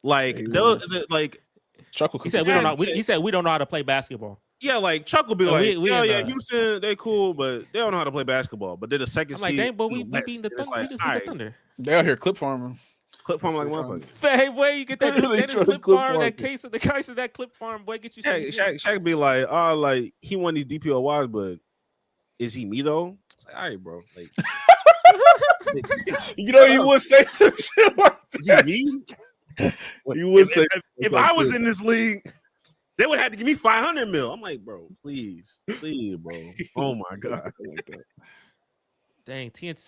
Like Yeah, he those, like Chuck will He cook said we don't Yeah, know. He said we don't know how to play basketball. yeah, like Chuck will be So like, we yeah, in yeah, the- Houston, they cool, but they don't know how to play basketball. But they're the second I'm like, seed. dang, but in we West. beat the And it's Thunder. We like, just beat the alright, Thunder. They out here clip farming. clip farm like That's what motherfucker. Hey, boy, you get that They Dennis trying to clip clip farm, farm that it. case of the guys of that clip farm, boy, get you some. Yeah, Shaq be like, oh, like he won these DPOYs, but is he me though? It's like, all right, bro. Like, You know, you would say some shit like is that. he me? You would say If I was in this league, they would have to give me 500 mil. I'm like, bro, please, bro. Oh my god. Dang, TNT.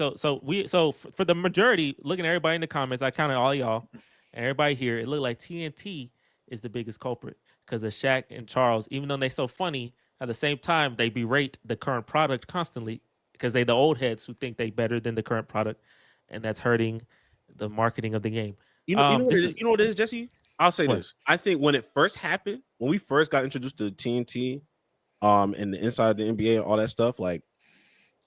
So for the majority, looking at everybody in the comments, I counted all y'all and everybody here. It looked like TNT is the biggest culprit because of Shaq and Charles. Even though they so funny, at the same time they berate the current product constantly because they the old heads who think they better than the current product. and that's hurting the marketing of the game. You know what this it is? You know what it is, Jesse? I'll say What? this. I think when it first happened, when we first got introduced to TNT, and the inside of the NBA and all that stuff, like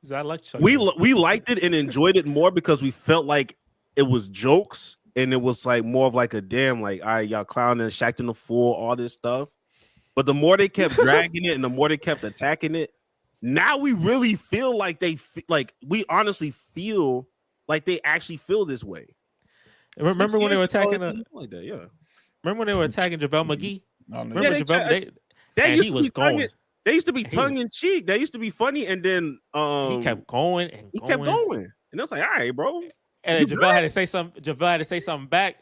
Is that like Chuck we Norris? we liked it and enjoyed it more because we felt like it was jokes and it was like more of like a damn like, all right, y'all clowning, Shaq in the fool, all this stuff. But the more they kept dragging it and the more they kept attacking it, now we really feel like we honestly feel like they actually feel this way. Remember when they were attacking? Like that, yeah. Remember when they were attacking JaVale McGee? No, no, Remember they JaVale? That And used he to was be tongue. going. They used to be He tongue in cheek. That used to be funny, and then He kept going and he going. kept going, and it was like, all right, bro. And You then JaVale had to say something. JaVale had to say something back.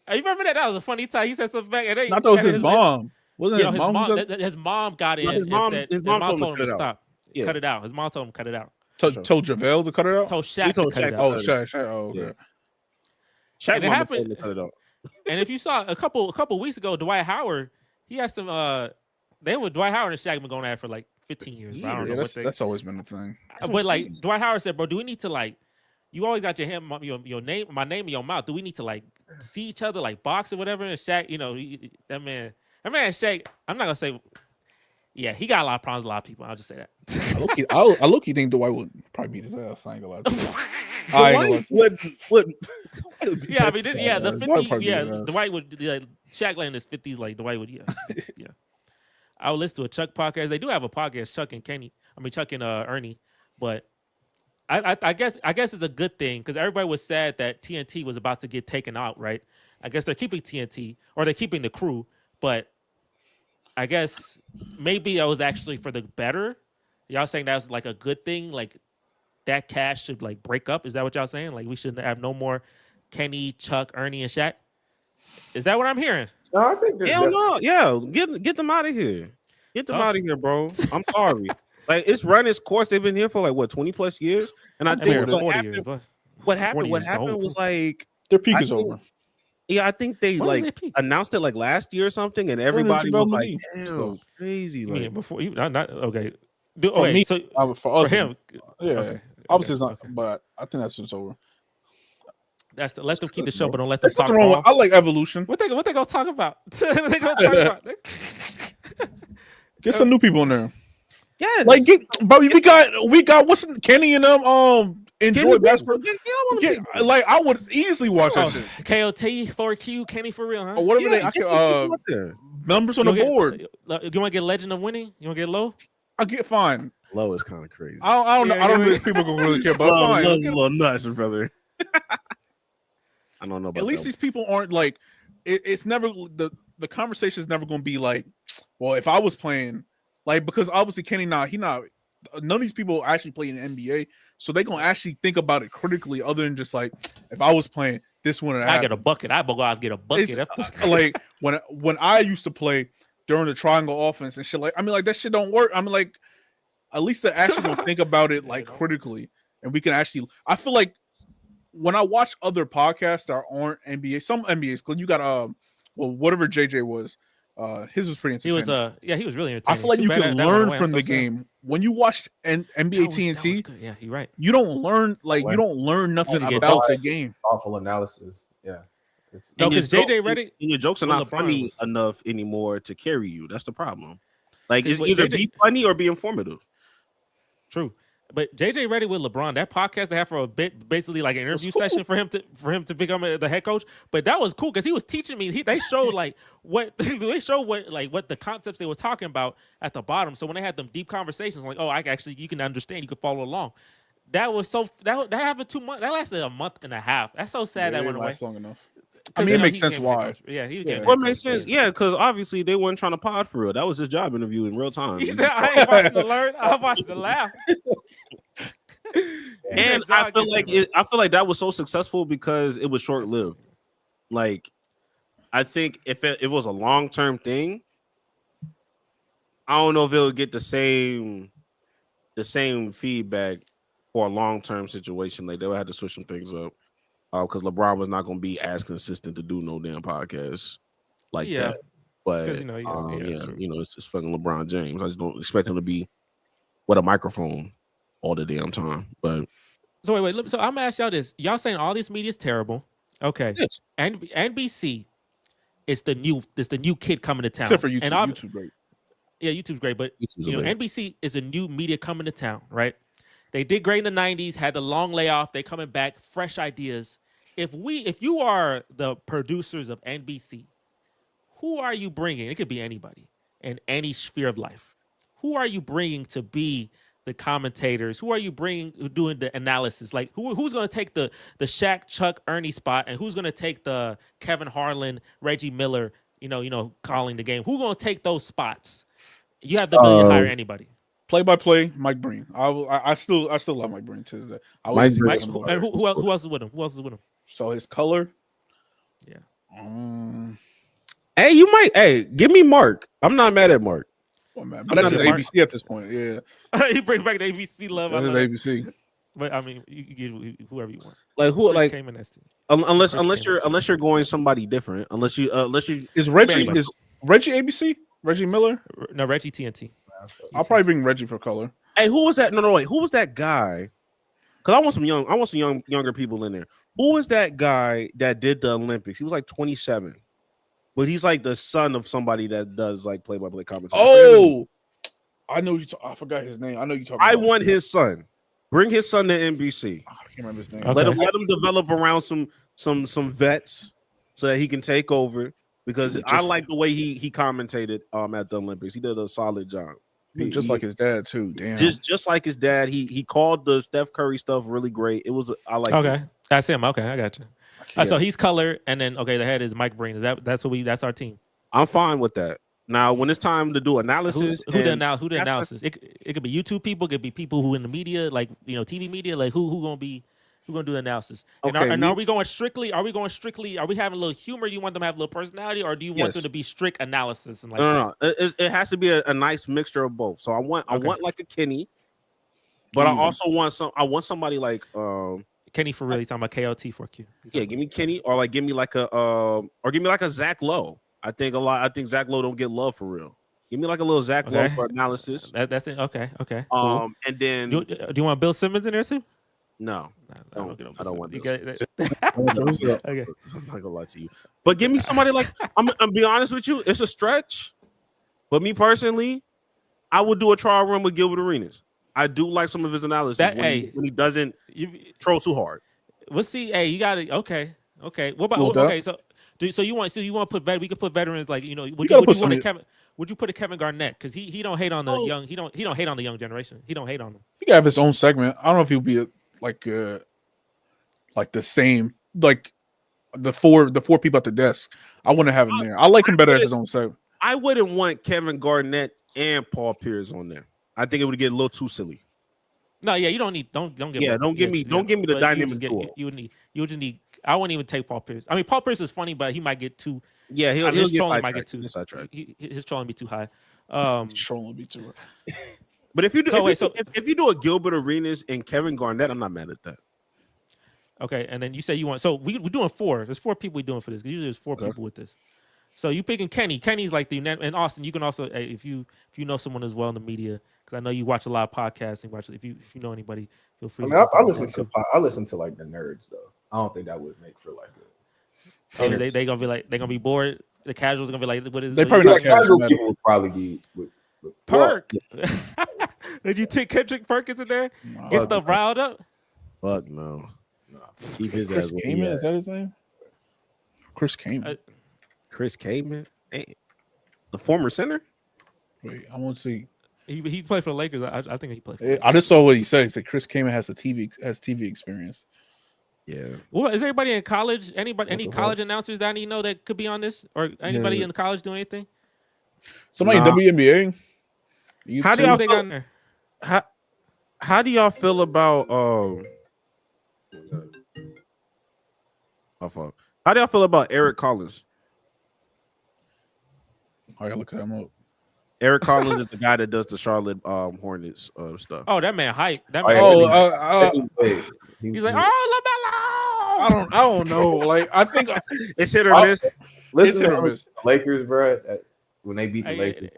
You remember that? That was a funny time. He said something back, and they, I thought it was his mom. Wasn't No, his mom? who said- his mom got in. No, his and mom- said, his mom told him to cut it out. stop. Yeah. Cut it out. His mom told him to cut it out. told JaVale to cut it out. Told He Shaq told to cut Shaq it to out. Oh, Shaq. Oh, okay. Yeah. Shaq And it mama happened- told him to cut it out. And if you saw a couple weeks ago, Dwight Howard, he had some. They were Dwight Howard and Shaq been going at it for like 15 years. But I don't Yeah, know what they. that's always been a thing. But like Dwight Howard said, bro, do we need to like? You always got your name, my name in your mouth. Do we need to like see each other like box or whatever? And Shaq, that man Shaq. I'm not gonna say. Yeah, he got a lot of problems with a lot of people. I'll just say that. I look-key think Dwight would probably beat his ass. I ain't gonna lie to you. I ain't gonna lie to you. What? Yeah, I mean, the Dwight 50. probably Yeah, beat his ass. Dwight would. Shaq like in his 50s, like Dwight would. Yeah, yeah. I would listen to a Chuck podcast. They do have a podcast, Chuck and Ernie, but I guess it's a good thing because everybody was sad that TNT was about to get taken out, right? I guess they're keeping TNT or they're keeping the crew, but I guess maybe it was actually for the better. Y'all saying that was like a good thing, like that cast should like break up. Is that what y'all saying? Like we shouldn't have no more Kenny, Chuck, Ernie, and Shaq. Is that what I'm hearing? No, I think there's Hell no, yeah. Get them out of here. Get them out of here, bro. I'm sorry. Like it's run its course. They've been here for like what 20 plus years, and I I mean, think 40 years, but what 40 years happened old. was like Their peak I is think- over. yeah, I think they When was like their peak? announced it like last year or something, and When everybody did was JaVale like, McGee "Damn, go? crazy!" You Like, mean before you not okay. For Okay, me, so for for us, him, yeah. okay, Obviously, it's okay, not, okay. but I think that's just over. Let them keep the good, show, bro. but don't let them There's talk nothing wrong with. ball. I like evolution. What they gonna talk about? What they gonna talk about? Get some new people in there. yeah, Like, bro, we got what's Kenny and them enjoy basketball. Like I would easily watch that shit. KOT 4Q Kenny for real, huh? Or whatever they. I can, numbers on the board. You want to get Legend of Winning? You want to get low? I get fine. Low is kind of crazy. I don't know. Yeah, I don't yeah. know if people gonna really care, but Low's fine. a little nuts, brother. I don't know about At least that. these people aren't like. It's never the conversation is never gonna be like, well, if I was playing, like because obviously Kenny none of these people actually play in the NBA, so they gonna actually think about it critically, other than just like if I was playing this one, I get a bucket. I go out and get a bucket. like when I used to play during the triangle offense and shit. Like I mean, like that shit don't work. I mean, like at least they actually gonna think about it like critically, and we can actually. I feel like when I watch other podcasts that aren't NBA, some NBAs, because you got well, whatever JJ was, his was pretty He entertaining. was he was really I entertaining. feel like Too you bad can that went learn away. I'm from so the sad. game when you watch NBA That was TNT. good. Yeah, you're right. You don't learn you don't learn nothing You get about the jokes. game. Thoughtful analysis. Yeah. It's, No, And your 'cause JJ jokes- Redick- and your jokes are when not LeBron funny was- enough anymore to carry you. That's the problem. Like it's But either JJ be funny or be informative. True. But JJ Redick with LeBron, that podcast they had for a bit, basically like an interview session for him to become the head coach. But that was cool because he was teaching me. They showed like what what the concepts they were talking about at the bottom. So when they had them deep conversations, like, oh, you can understand, you can follow along. That was that happened 2 months. That lasted a month and a half. That's so sad Yeah, that it went away. lasts long enough. I mean, it makes sense why. Yeah, he was Yeah. getting What makes sense? Yeah, because obviously they weren't trying to pod for real. That was his job interview in real time. He said, I ain't watching the learn. I'm watching the laugh. And I feel like that was so successful because it was short lived. Like, I think if it was a long term thing, I don't know if it would get the same feedback for a long term situation. Like they would have to switch some things up because LeBron was not going to be as consistent to do no damn podcast like Yeah. that. But 'Cause, true. it's fucking LeBron James. I just don't expect him to be with a microphone all the damn time. But So wait. So I'm gonna ask y'all this. Y'all saying all this media is terrible. Okay. Yes. And NBC is the new kid coming to town. Except for YouTube. And YouTube, great. yeah, YouTube's great, but YouTube's you know, amazing. NBC is a new media coming to town, right? They did great in the '90s, had the long layoff. They coming back, fresh ideas. If you are the producers of NBC, who are you bringing? It could be anybody in any sphere of life. Who are you bringing to be the commentators? Who are you bringing doing the analysis? Like who's going to take the Shaq, Chuck, Ernie spot, and who's going to take the Kevin Harlan, Reggie Miller? Calling the game. Who's going to take those spots? You have the ability to hire anybody. Play by play, Mike Breen. I still love Mike Breen to this day. Mike Breen Mike, is and fire. who else is with him? Who else is with him? So his color. Yeah. Hey, you might. Hey, give me Mark. I'm not mad at Mark. Oh, man. But that's just Mark. ABC at this point. Yeah. He brings back the ABC love. That is ABC. But I mean, you get whoever you want. Like who? Chris like Kaman, that's the- unless you're going somebody different. Unless you Is Reggie Anybody. ABC? Reggie Miller? No, Reggie TNT. I'll probably bring Reggie for color. Hey, who was that? No, wait. Who was that guy? Because I want some younger people in there. Who was that guy that did the Olympics? He was like 27, but he's like the son of somebody that does like play-by-play commentary. Oh, I know you. I forgot his name. I know you talking. I about want his son. Bring his son to NBC. I can't remember his name. Okay. Let him develop around some vets so that he can take over. Because I like the way he commentated at the Olympics. He did a solid job. Just like his dad too. Damn. Just like his dad. He called the Steph Curry stuff really great. It was Okay, that's him. Okay, I got you. Yeah. So he's color, and then the head is Mike Breen. That's our team. I'm fine with that. Now, when it's time to do analysis, Who the analysis? It could be YouTube people, it could be people who in the media, like TV media, like who gonna do the analysis? And are we going strictly? Are we having a little humor? Do you want them to have a little personality, or do you want them to be strict analysis and like? No. It has to be a nice mixture of both. So I want like a Kenny, but I also want somebody like Kenny for real. He's talking about KOT for Q. Yeah, give me Kenny, or give me like a Zach Lowe. I think Zach Lowe don't get love for real. Give me like a little Zach Lowe for analysis. That's it. Okay. Cool. And then do you want Bill Simmons in there too? No, I don't want Bill Simmons. Okay. I'm not gonna lie to you, but give me somebody like I'm be honest with you. It's a stretch, but me personally, I would do a trial run with Gilbert Arenas. I do like some of his analysis when he doesn't throw too hard. We'll see. Hey, you got it. Okay. What about okay? So you want to put we could put veterans like would you put a Kevin Garnett because he don't hate on the young he don't hate on the young generation. He don't hate on them. He could have his own segment. I don't know if he'll be like the same like the four people at the desk. I want to have him there. I like him better as his own segment. I wouldn't want Kevin Garnett and Paul Pierce on there. I think it would get a little too silly. No, yeah, you don't need don't give me the dynamic duo. You would just need. I wouldn't even take Paul Pierce. I mean, Paul Pierce is funny, but he might get too. Yeah, his trolling might get too. His trolling be too high. Trolling be too high. But if you do, if you do a Gilbert Arenas and Kevin Garnett, I'm not mad at that. Okay, and then you say you want. So we're doing 4. There's 4 people we're doing for this. Usually there's 4 people with this. So you picking Kenny. Kenny's like and Austin. You can also if you know someone as well in the media, because I know you watch a lot of podcasts and watch. If you know anybody, feel free. I mean, I listen to like the nerds though. I don't think that would make for like a. They gonna be bored. The casuals are gonna be like, what is? They probably not casual people would probably be with Perk. Did you take Kendrick Perkins in there? No. Get stuff riled up. Fuck no. Keep his Chris ass. Kaman, is that his name? Chris Kaman. Chris Kaman, the former center. Wait, I want to see. He played for the Lakers. I think he played. I just saw what he said. He said Chris Kaman has TV experience. Yeah. Well, is everybody in college? Any college announcers that I need to know that could be on this, or anybody in college doing anything? Somebody in WNBA. How do y'all they got in there? How do y'all feel about How do y'all feel about Eric Collins? I gotta look him up. Eric Collins is the guy that does the Charlotte Hornets stuff. Oh, that man hype. That man. He's like, oh, LaMelo. I don't know. Like, I think it's hit or miss. Listen to the Lakers, bro. When they beat the Lakers,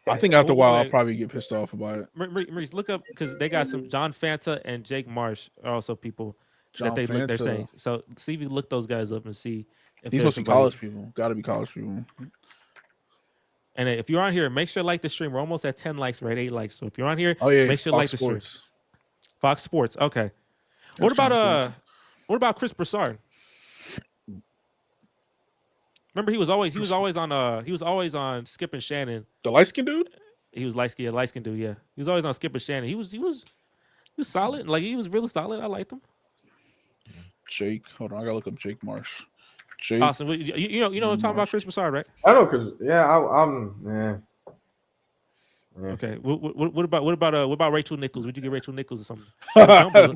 I think after a while I'll Wait. probably get pissed off about it. Maurice, look up because they got some John Fanta and Jake Marsh are also people John that they're Fanta. saying. So see if you look those guys up and see if These there's must be somebody- college people. Got to be college people. And if you're on here, make sure to like the stream. We're almost at 10 likes. We're at 8 likes. So if you're on here, Oh yeah, make sure to like Fox the stream. Sports. Fox Sports. Okay. That's John What about Chris Broussard? Remember, he was always on Skip and Shannon. The light skinned dude. He was light skinned dude. Yeah, he was always on Skip and Shannon. He was solid. Like he was really solid. I liked him. Jake, hold on, I gotta look up Jake Marsh. Jake. Awesome. You know what I'm talking about, Chris Broussard, right? I know, cause I'm. Okay. What about Rachel Nichols? Would you get Rachel Nichols or something?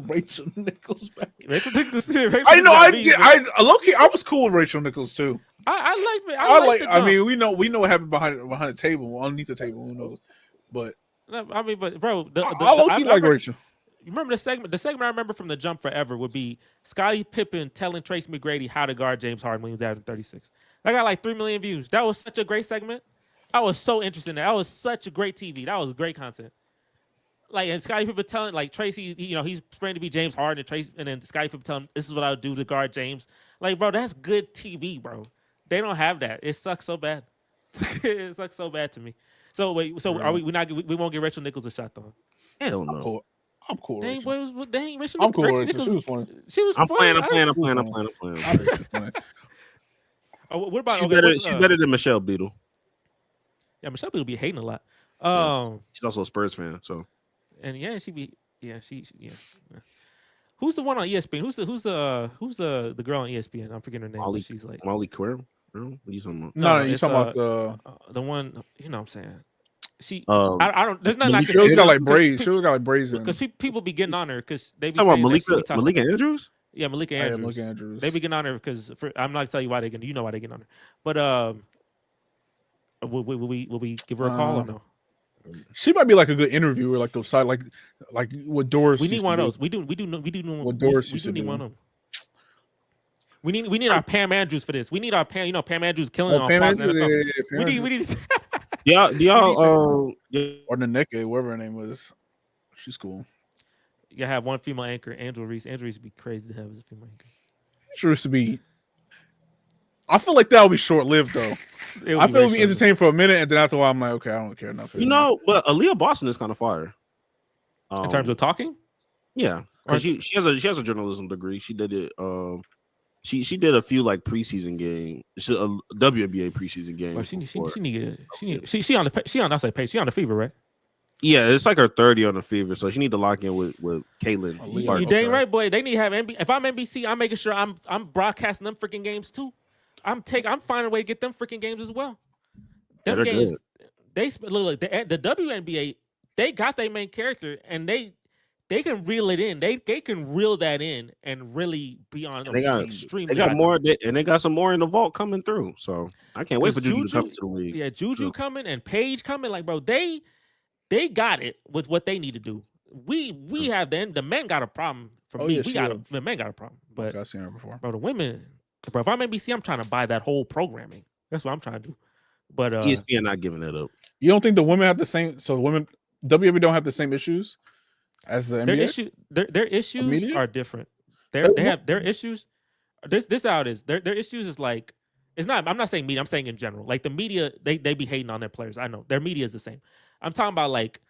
Rachel Nichols back. Rachel Nichols. I know. I did. I low-key, I was cool with Rachel Nichols too. I like. I mean, we know what happened behind the table, underneath the table. Who knows? But but bro, I low-key like Rachel. You remember the segment? The segment I remember from the jump forever would be Scottie Pippen telling Trace McGrady how to guard James Harden when he was averaging 36. That got like 3 million views. That was such a great segment. I was so interested in that. That was such a great TV. That was great content. Like, and Scottie Pippen telling, like, Tracy, he's praying to be James Harden, and then Scottie Pippen telling him, this is what I would do to guard James. Like, bro, that's good TV, bro. They don't have that. It sucks so bad. It sucks so bad to me. So wait, are we won't get Rachel Nichols a shot though? Hell no. I'm cool. Dang, Rachel I'm cool. Rachel Rachel. Nichols, She was funny. she was I'm funny. playing. What about She's better than Michelle Beadle. Yeah, Michelle Beadle be hating a lot. She's also a Spurs fan, so. And yeah, Who's the one on ESPN? Who's the girl on ESPN? I'm forgetting her name. Molly, she's like Molly Queer. What are you talking about? No, it's, you're talking about the one. You know what I'm saying? She. I don't. There's nothing I can She always say. got like braids. She always got like braids in. Because people be getting on her because they be talking about saying that she be Malika Andrews? Yeah, Malika Oh, yeah, Andrews. Malika Andrews. They be getting on her because I'm not tell you why they get. You know why they get on her. But will we give her a call or no? She might be like a good interviewer, like those side, like what Doris. We need used one to of do. those. We do. What Doris we used do to need do. one of them. We need our Pam Andrews for this. We need our Pam. Pam Andrews killing it on Pam Fox Andrews, NFL. yeah, Pam We need. Y'all, or Naneke, whatever her name was. She's cool. You have one female anchor, Angela Reese. Angela Reese would be crazy to have as a female anchor. She used to be. I feel like that would be short lived though. I feel it would be entertaining for a minute, and then after a while, I'm like, okay, I don't care enough. but Aaliyah Boston is kind of fire. In terms of talking, yeah, because she has a journalism degree. She did it. She did a few like preseason games, a WNBA preseason game. well, she on the fever, right? Yeah, it's like her 30 on the fever, so she need to lock in with Caitlin. You dang right, boy. They need to have if I'm NBC, I'm making sure I'm broadcasting them freaking games too. I'm finding a way to get them freaking games as well. Them games, look, the WNBA, they got their main character and they can reel it in. They can reel that in and really be on them extremely. They got more, and they got some more in the vault coming through. So I can't wait for Juju to come to the league. Yeah, Juju coming and Paige coming. Like, bro, they got it with what they need to do. We have the men got a problem. For me, the men got a problem. But I've seen her before. Bro, the women, bro. If I'm NBC, I'm trying to buy that whole programming. That's what I'm trying to do. But ESPN not giving that up. You don't think the women have the same? So women WNBA don't have the same issues as the NBA. Their issues are different. They have their issues. This how it is. Their issues is like it's not. I'm not saying media. I'm saying in general. Like the media, they be hating on their players. I know their media is the same. I'm talking about like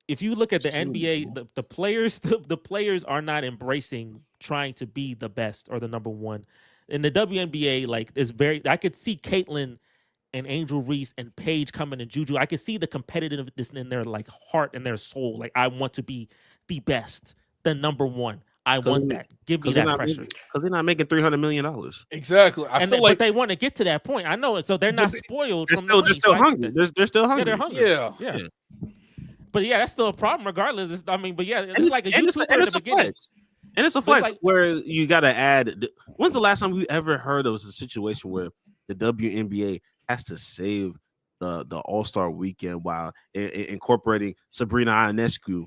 if you look at the NBA, the players are not embracing trying to be the best or the number one. In the WNBA, like I could see Caitlin and Angel Reese and Paige coming and Juju. I could see the competitiveness in their like heart and their soul. Like I want to be the best, the number one. I want that. Give me that pressure. Because they're not making $300 million. Exactly. But they want to get to that point. I know it. So they're not spoiled. They're still hungry. They're still hungry. Yeah, they're hungry. Yeah. But yeah, that's still a problem regardless. It's like a YouTuber and in it's the a beginning. flex. And it's a flex where you got to add. When's the last time we ever heard of a situation where the WNBA has to save the All-Star weekend while incorporating Sabrina Ionescu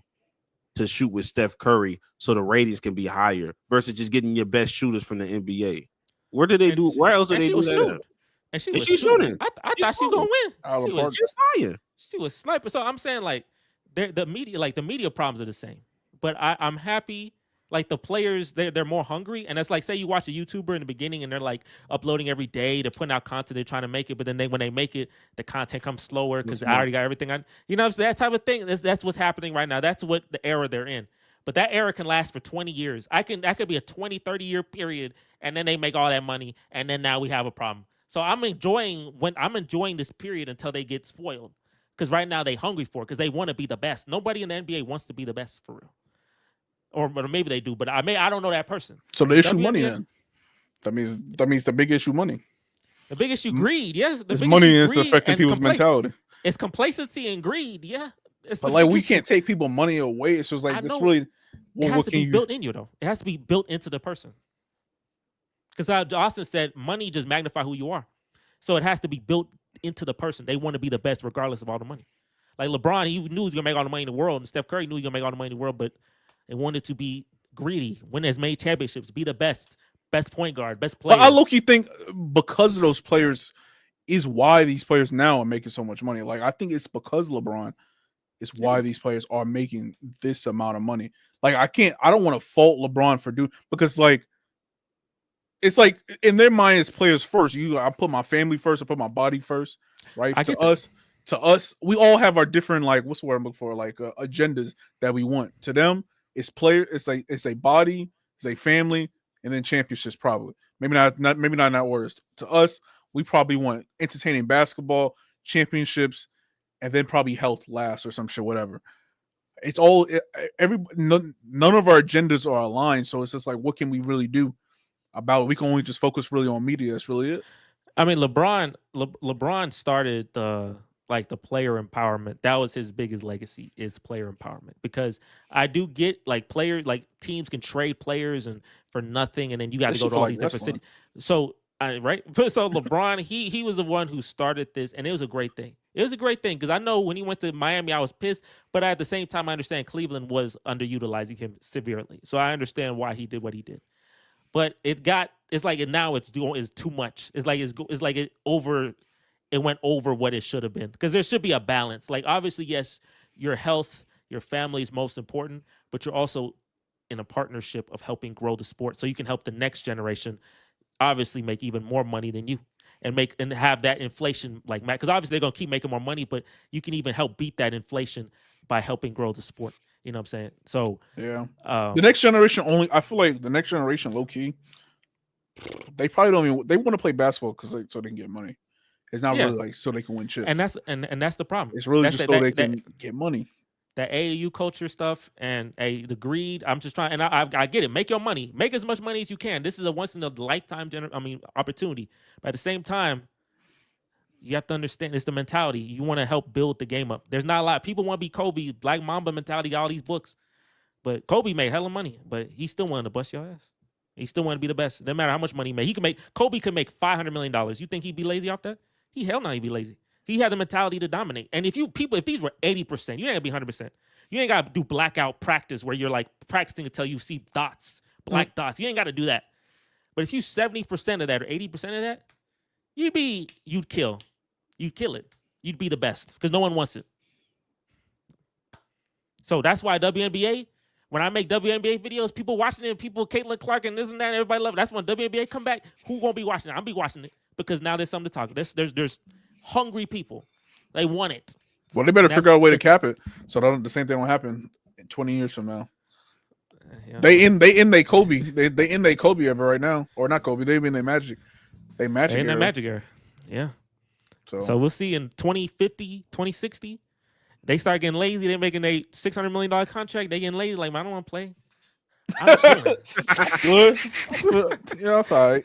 to shoot with Steph Curry so the ratings can be higher versus just getting your best shooters from the NBA? Where did they do? Where else did they do that? And she was shooting. I thought she was gonna win. She's fire. She was sniping. So I'm saying like the media problems are the same. But I'm happy. Like the players, they're more hungry, and it's like say you watch a YouTuber in the beginning, and they're like uploading every day, they're putting out content, they're trying to make it, but then when they make it, the content comes slower because I already got everything on. You know, so that type of thing. That's what's happening right now. That's what the era they're in. But that era can last for 20 years. That could be a 20, 30-year period, and then they make all that money, and then now we have a problem. So I'm enjoying this period until they get spoiled, because right now they hungry for it because they want to be the best. Nobody in the NBA wants to be the best for real. Or maybe they do, but I don't know that person. So the issue WNBA, money then. That means the big issue money. The big issue greed, yes. It's money and it's affecting people's mentality. It's complacency and greed, yeah. But like we can't take people money away. So it's like it's really it has to be built in you though. It has to be built into the person. Because Austin said money just magnify who you are. So it has to be built into the person. They want to be the best regardless of all the money. Like LeBron, he knew he was gonna make all the money in the world, and Steph Curry knew he was gonna make all the money in the world, but they wanted to be greedy, win as many championships, be the best point guard, best player. But I low-key think because of those players is why these players now are making so much money. Like I think it's because LeBron is why these players are making this amount of money. Like I don't want to fault LeBron for doing, because like it's like in their mind as players first. I put my family first, I put my body first, right? To us, we all have our different, like, what's the word I'm looking for? Like agendas that we want. To them, it's player. It's like it's a body, it's a family, and then championships probably. Maybe not in that order. To us, we probably want entertaining basketball, championships, and then probably health last or some shit, whatever. It's all none of our agendas are aligned. So it's just like, what can we really do about it? We can only just focus really on media. That's really it. I mean, LeBron started the player empowerment. That was his biggest legacy, is player empowerment. Because I do get like teams can trade players and for nothing, and then you got to go to all these different cities. So right, so LeBron, he was the one who started this, and it was a great thing. It was a great thing because I know when he went to Miami, I was pissed, but at the same time, I understand Cleveland was underutilizing him severely. So I understand why he did what he did. But it's like now it's too much. It's like it went over what it should have been, because there should be a balance. Like obviously, yes, your health, your family is most important, but you're also in a partnership of helping grow the sport, so you can help the next generation obviously make even more money than you, and have that inflation like Matt, because obviously they're gonna keep making more money, but you can even help beat that inflation by helping grow the sport. You know what I'm saying? So yeah, the next generation I feel like the next generation low key, they probably don't even, they want to play basketball so they can get money. It's not really like so they can win chips. And that's the problem. It's really just so they can get money. That AAU culture stuff and the greed. I'm just trying, and I get it. Make your money. Make as much money as you can. This is a once in a lifetime opportunity. But at the same time, you have to understand it's the mentality. You want to help build the game up. There's not a lot. People want to be Kobe, Black Mamba mentality, all these books. But Kobe made hella money, but he still wanted to bust your ass. He still wanted to be the best. No matter how much money he made. Kobe could make $500 million. You think he'd be lazy off that? Hell no, he'd be lazy. He had the mentality to dominate. And if these were 80%, you ain't gonna be 100%. You ain't gotta do blackout practice where you're like practicing until you see dots, black dots. You ain't gotta do that. But if you 70% of that or 80% of that, you'd kill it. You'd be the best because no one wants it. So that's why WNBA, when I make WNBA videos, people watching it, Caitlin Clark and this and that, everybody love it. That's when WNBA come back. Who gonna be watching it? I'll be watching it because now there's something to talk about. There's hungry people. They want it. Well, they better figure out a way to cap it so that the same thing will happen in 20 years from now. Yeah. They in they Kobe. They in they Kobe era right now. Or not Kobe, they in their Magic. They in that Magic era. Yeah. So we'll see in 2050, 2060. They start getting lazy. They're making a $600 million contract. They getting lazy. Like, man, I don't want to play. I'm chilling. Good. Yeah, that's all right.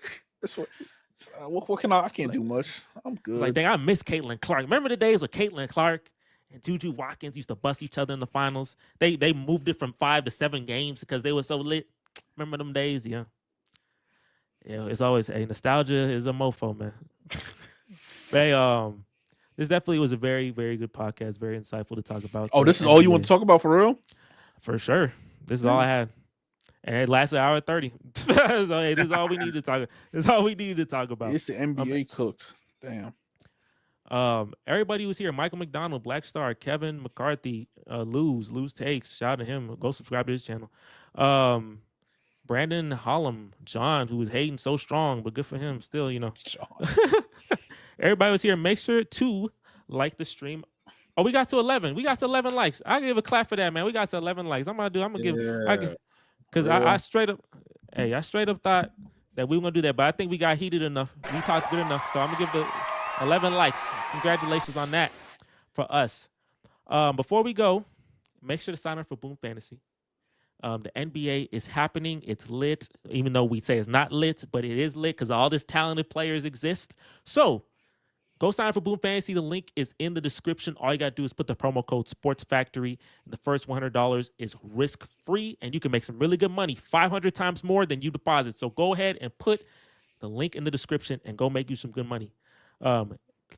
What can I can't do much. I'm good. It's like, dang, I miss Caitlin Clark. Remember the days where Caitlin Clark and Juju Watkins used to bust each other in the finals? They moved it from 5 to 7 games because they were so lit. Remember them days? Yeah. Yeah, it's always nostalgia is a mofo, man. This definitely was a very, very good podcast. Very insightful to talk about. Oh, this is all you want to talk about for real? For sure. This is all I had. And it lasted an hour and 30. So, hey, this is all we need to talk. This is all we need to talk about. It's the NBA cooked. Damn. Everybody who's here: Michael McDonald, Black Star, Kevin McCarthy, Lose Takes. Shout out to him. Go subscribe to his channel. Brandon Hollum, John, who was hating so strong, but good for him. Still, John. Everybody was here. Make sure to like the stream. Oh, we got to 11. We got to 11 likes. I give a clap for that, man. We got to 11 likes. I'm gonna give. Because I straight up, I straight up thought that we were gonna do that, but I think we got heated enough. We talked good enough, so I'm gonna give the 11 likes. Congratulations on that for us. Before we go, make sure to sign up for Boom Fantasy. The NBA is happening. It's lit, even though we say it's not lit, but it is lit because all these talented players exist. So go sign up for Boom Fantasy. The link is in the description. All you got to do is put the promo code SPORTSFACTORY. The first $100 is risk-free, and you can make some really good money, 500 times more than you deposit. So go ahead and put the link in the description and go make you some good money.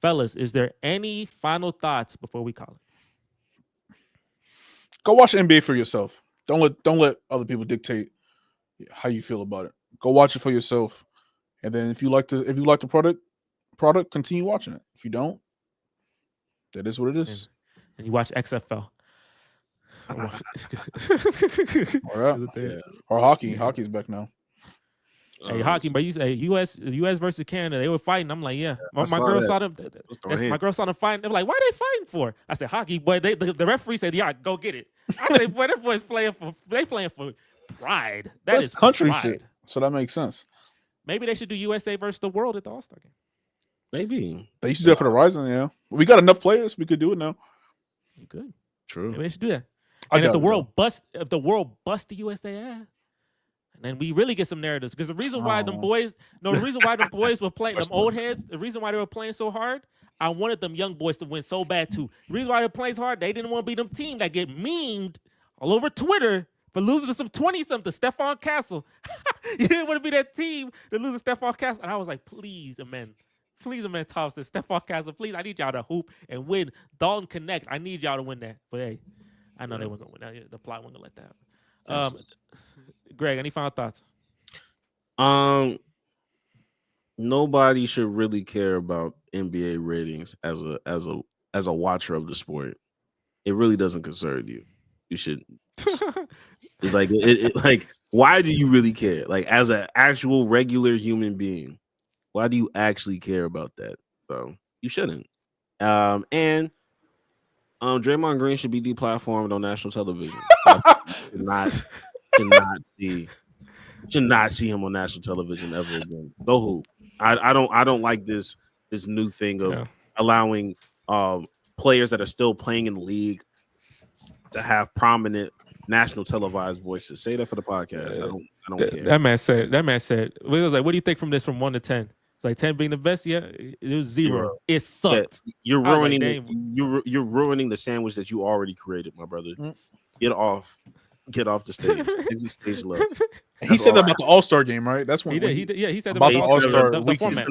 Fellas, is there any final thoughts before we call it? Go watch NBA for yourself. Don't let other people dictate how you feel about it. Go watch it for yourself, and then if you like the product, continue watching it. If you don't, that is what it is. And you watch XFL. Or hockey. Hockey's back now. Hey, hockey, but you say US versus Canada, they were fighting. I'm like, yeah. My girl saw them. My girl saw them fighting. They were like, why are they fighting for? I said, hockey, boy. The referee said, yeah, go get it. I said, boy, that boy's playing for pride. That's country pride. shit. So that makes sense. Maybe they should do USA versus the world at the All-Star game. Maybe they used to do that for the Rising. Yeah, we got enough players. We could do it now. Good. True. Maybe they should do that. And if the world bust the USA ass, and then we really get some narratives. Because the reason why the boys were playing, them old heads, the reason why they were playing so hard, I wanted them young boys to win so bad too. The reason why they're playing so hard, they didn't want to be them team that get memed all over Twitter for losing to some 20-something, Stephon Castle. You didn't want to be that team that loses Stephon Castle. And I was like, please, amend Thompson, Stephon Castle, please, I need y'all to hoop and win. Dalton Connect, I need y'all to win that. But hey, I know they weren't going to win. The plot wasn't going to let that happen. Greg, any final thoughts? Nobody should really care about NBA ratings as a watcher of the sport. It really doesn't concern you. You should. It's like like, why do you really care? Like, as an actual regular human being, why do you actually care about that? So you shouldn't. And Draymond Green should be deplatformed on national television. Should not see him on national television ever again. Go hoop. I don't like this new thing of allowing players that are still playing in the league to have prominent national televised voices. Say that for the podcast. I don't care. That man said, it was like, what do you think from this from 1 to 10? It's like 10 being the best. Yeah, it was 0. It sucked. Yeah, you're ruining you're ruining the sandwich that you already created, my brother. Get off the stage. Exit stage left. He said that about the All-Star game, right? That's when he said about the All-Star the format.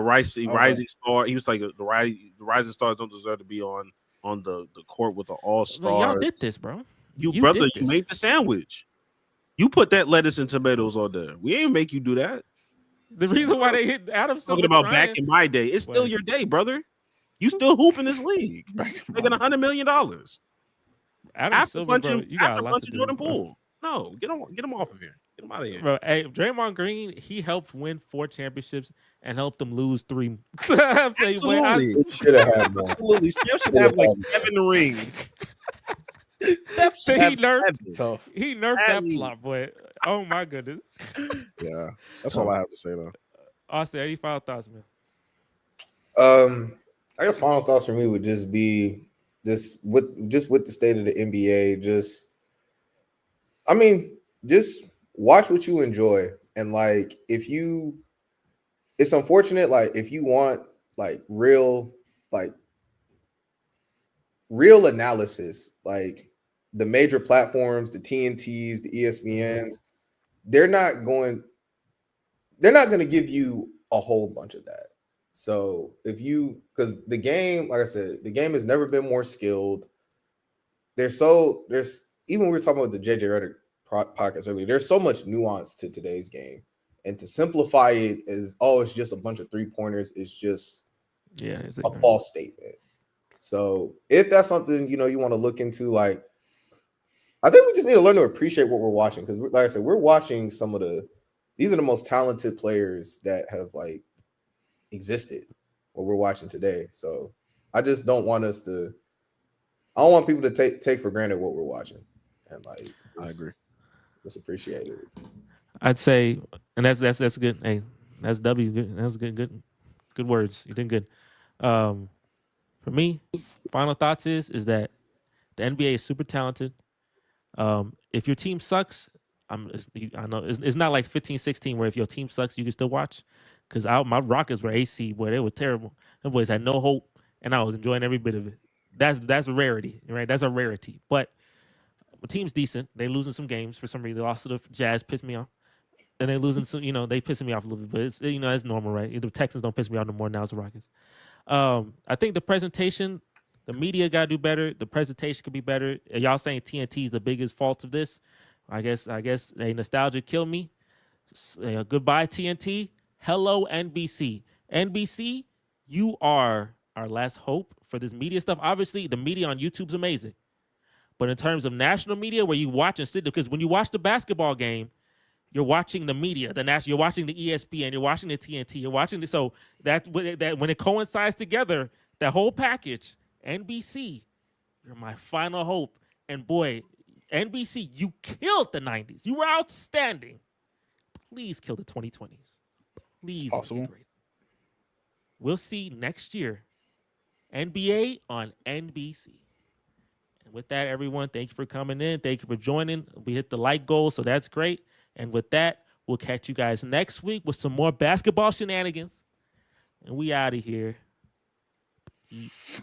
Rising star. He was like the rising stars don't deserve to be on the court with the All-Stars. Y'all did this, bro. You made the sandwich. You put that lettuce and tomatoes on there. We ain't make you do that. The reason why they hit Adam Silver talking about back in my day, it's still your day, brother. You still hoop in this league, making $100 million. Adam Silver, bro, you got a lot to do, Jordan Poole. No, get him off of here. Get him out of here. Bro, hey, Draymond Green, he helped win 4 championships and helped them lose 3. Absolutely. Absolutely. Steph should have like 7 rings. Steph should have 7. He nerfed that plot, boy. Oh my goodness. Yeah, that's all I have to say though. Austin, any final thoughts, man? I guess final thoughts for me would just be with the state of the NBA, just watch what you enjoy. And like, it's unfortunate, like if you want like real analysis, like the major platforms, the TNTs, the ESPNs, they're not going to give you a whole bunch of that. So because the game, like I said, the game has never been more skilled. There's even we were talking about the JJ Redick podcast earlier. There's so much nuance to today's game, and to simplify it as it's just a bunch of 3-pointers is just Yeah, a false statement. So if that's something you want to look into, like, I think we just need to learn to appreciate what we're watching, because, like I said, we're watching these are the most talented players that have like existed, what we're watching today. So I just don't want I don't want people to take for granted what we're watching, and like I agree. just appreciate it. I'd say, and that's good. Hey, that's W. Good. That was good words. You did good. For me, final thoughts is that the NBA is super talented. If your team sucks, I know it's not like 15-16 where if your team sucks, you can still watch. Because my Rockets were AC, boy, they were terrible. Them boys had no hope, and I was enjoying every bit of it. That's a rarity, right? That's a rarity. But the team's decent. They losing some games for some reason. They lost to the Jazz, pissed me off. And they losing some, they pissing me off a little bit. But it's it's normal, right? The Texans don't piss me off no more now. It's the Rockets. I think the presentation, the media got to do better. The presentation could be better. Y'all saying TNT is the biggest fault of this? I guess nostalgia killed me. Goodbye TNT. Hello NBC. NBC, you are our last hope for this media stuff. Obviously, the media on YouTube's amazing, but in terms of national media, where you watch and sit, because when you watch the basketball game, you're watching the media, you're watching the ESPN, you're watching the TNT, you're watching so that when it coincides together, that whole package, NBC, you're my final hope. And boy, NBC, you killed the 90s. You were outstanding. Please kill the 2020s. Please. Possible. Great. We'll see next year. NBA on NBC. And with that, everyone, thank you for coming in. Thank you for joining. We hit the like goal, so that's great. And with that, we'll catch you guys next week with some more basketball shenanigans. And we out of here. Peace.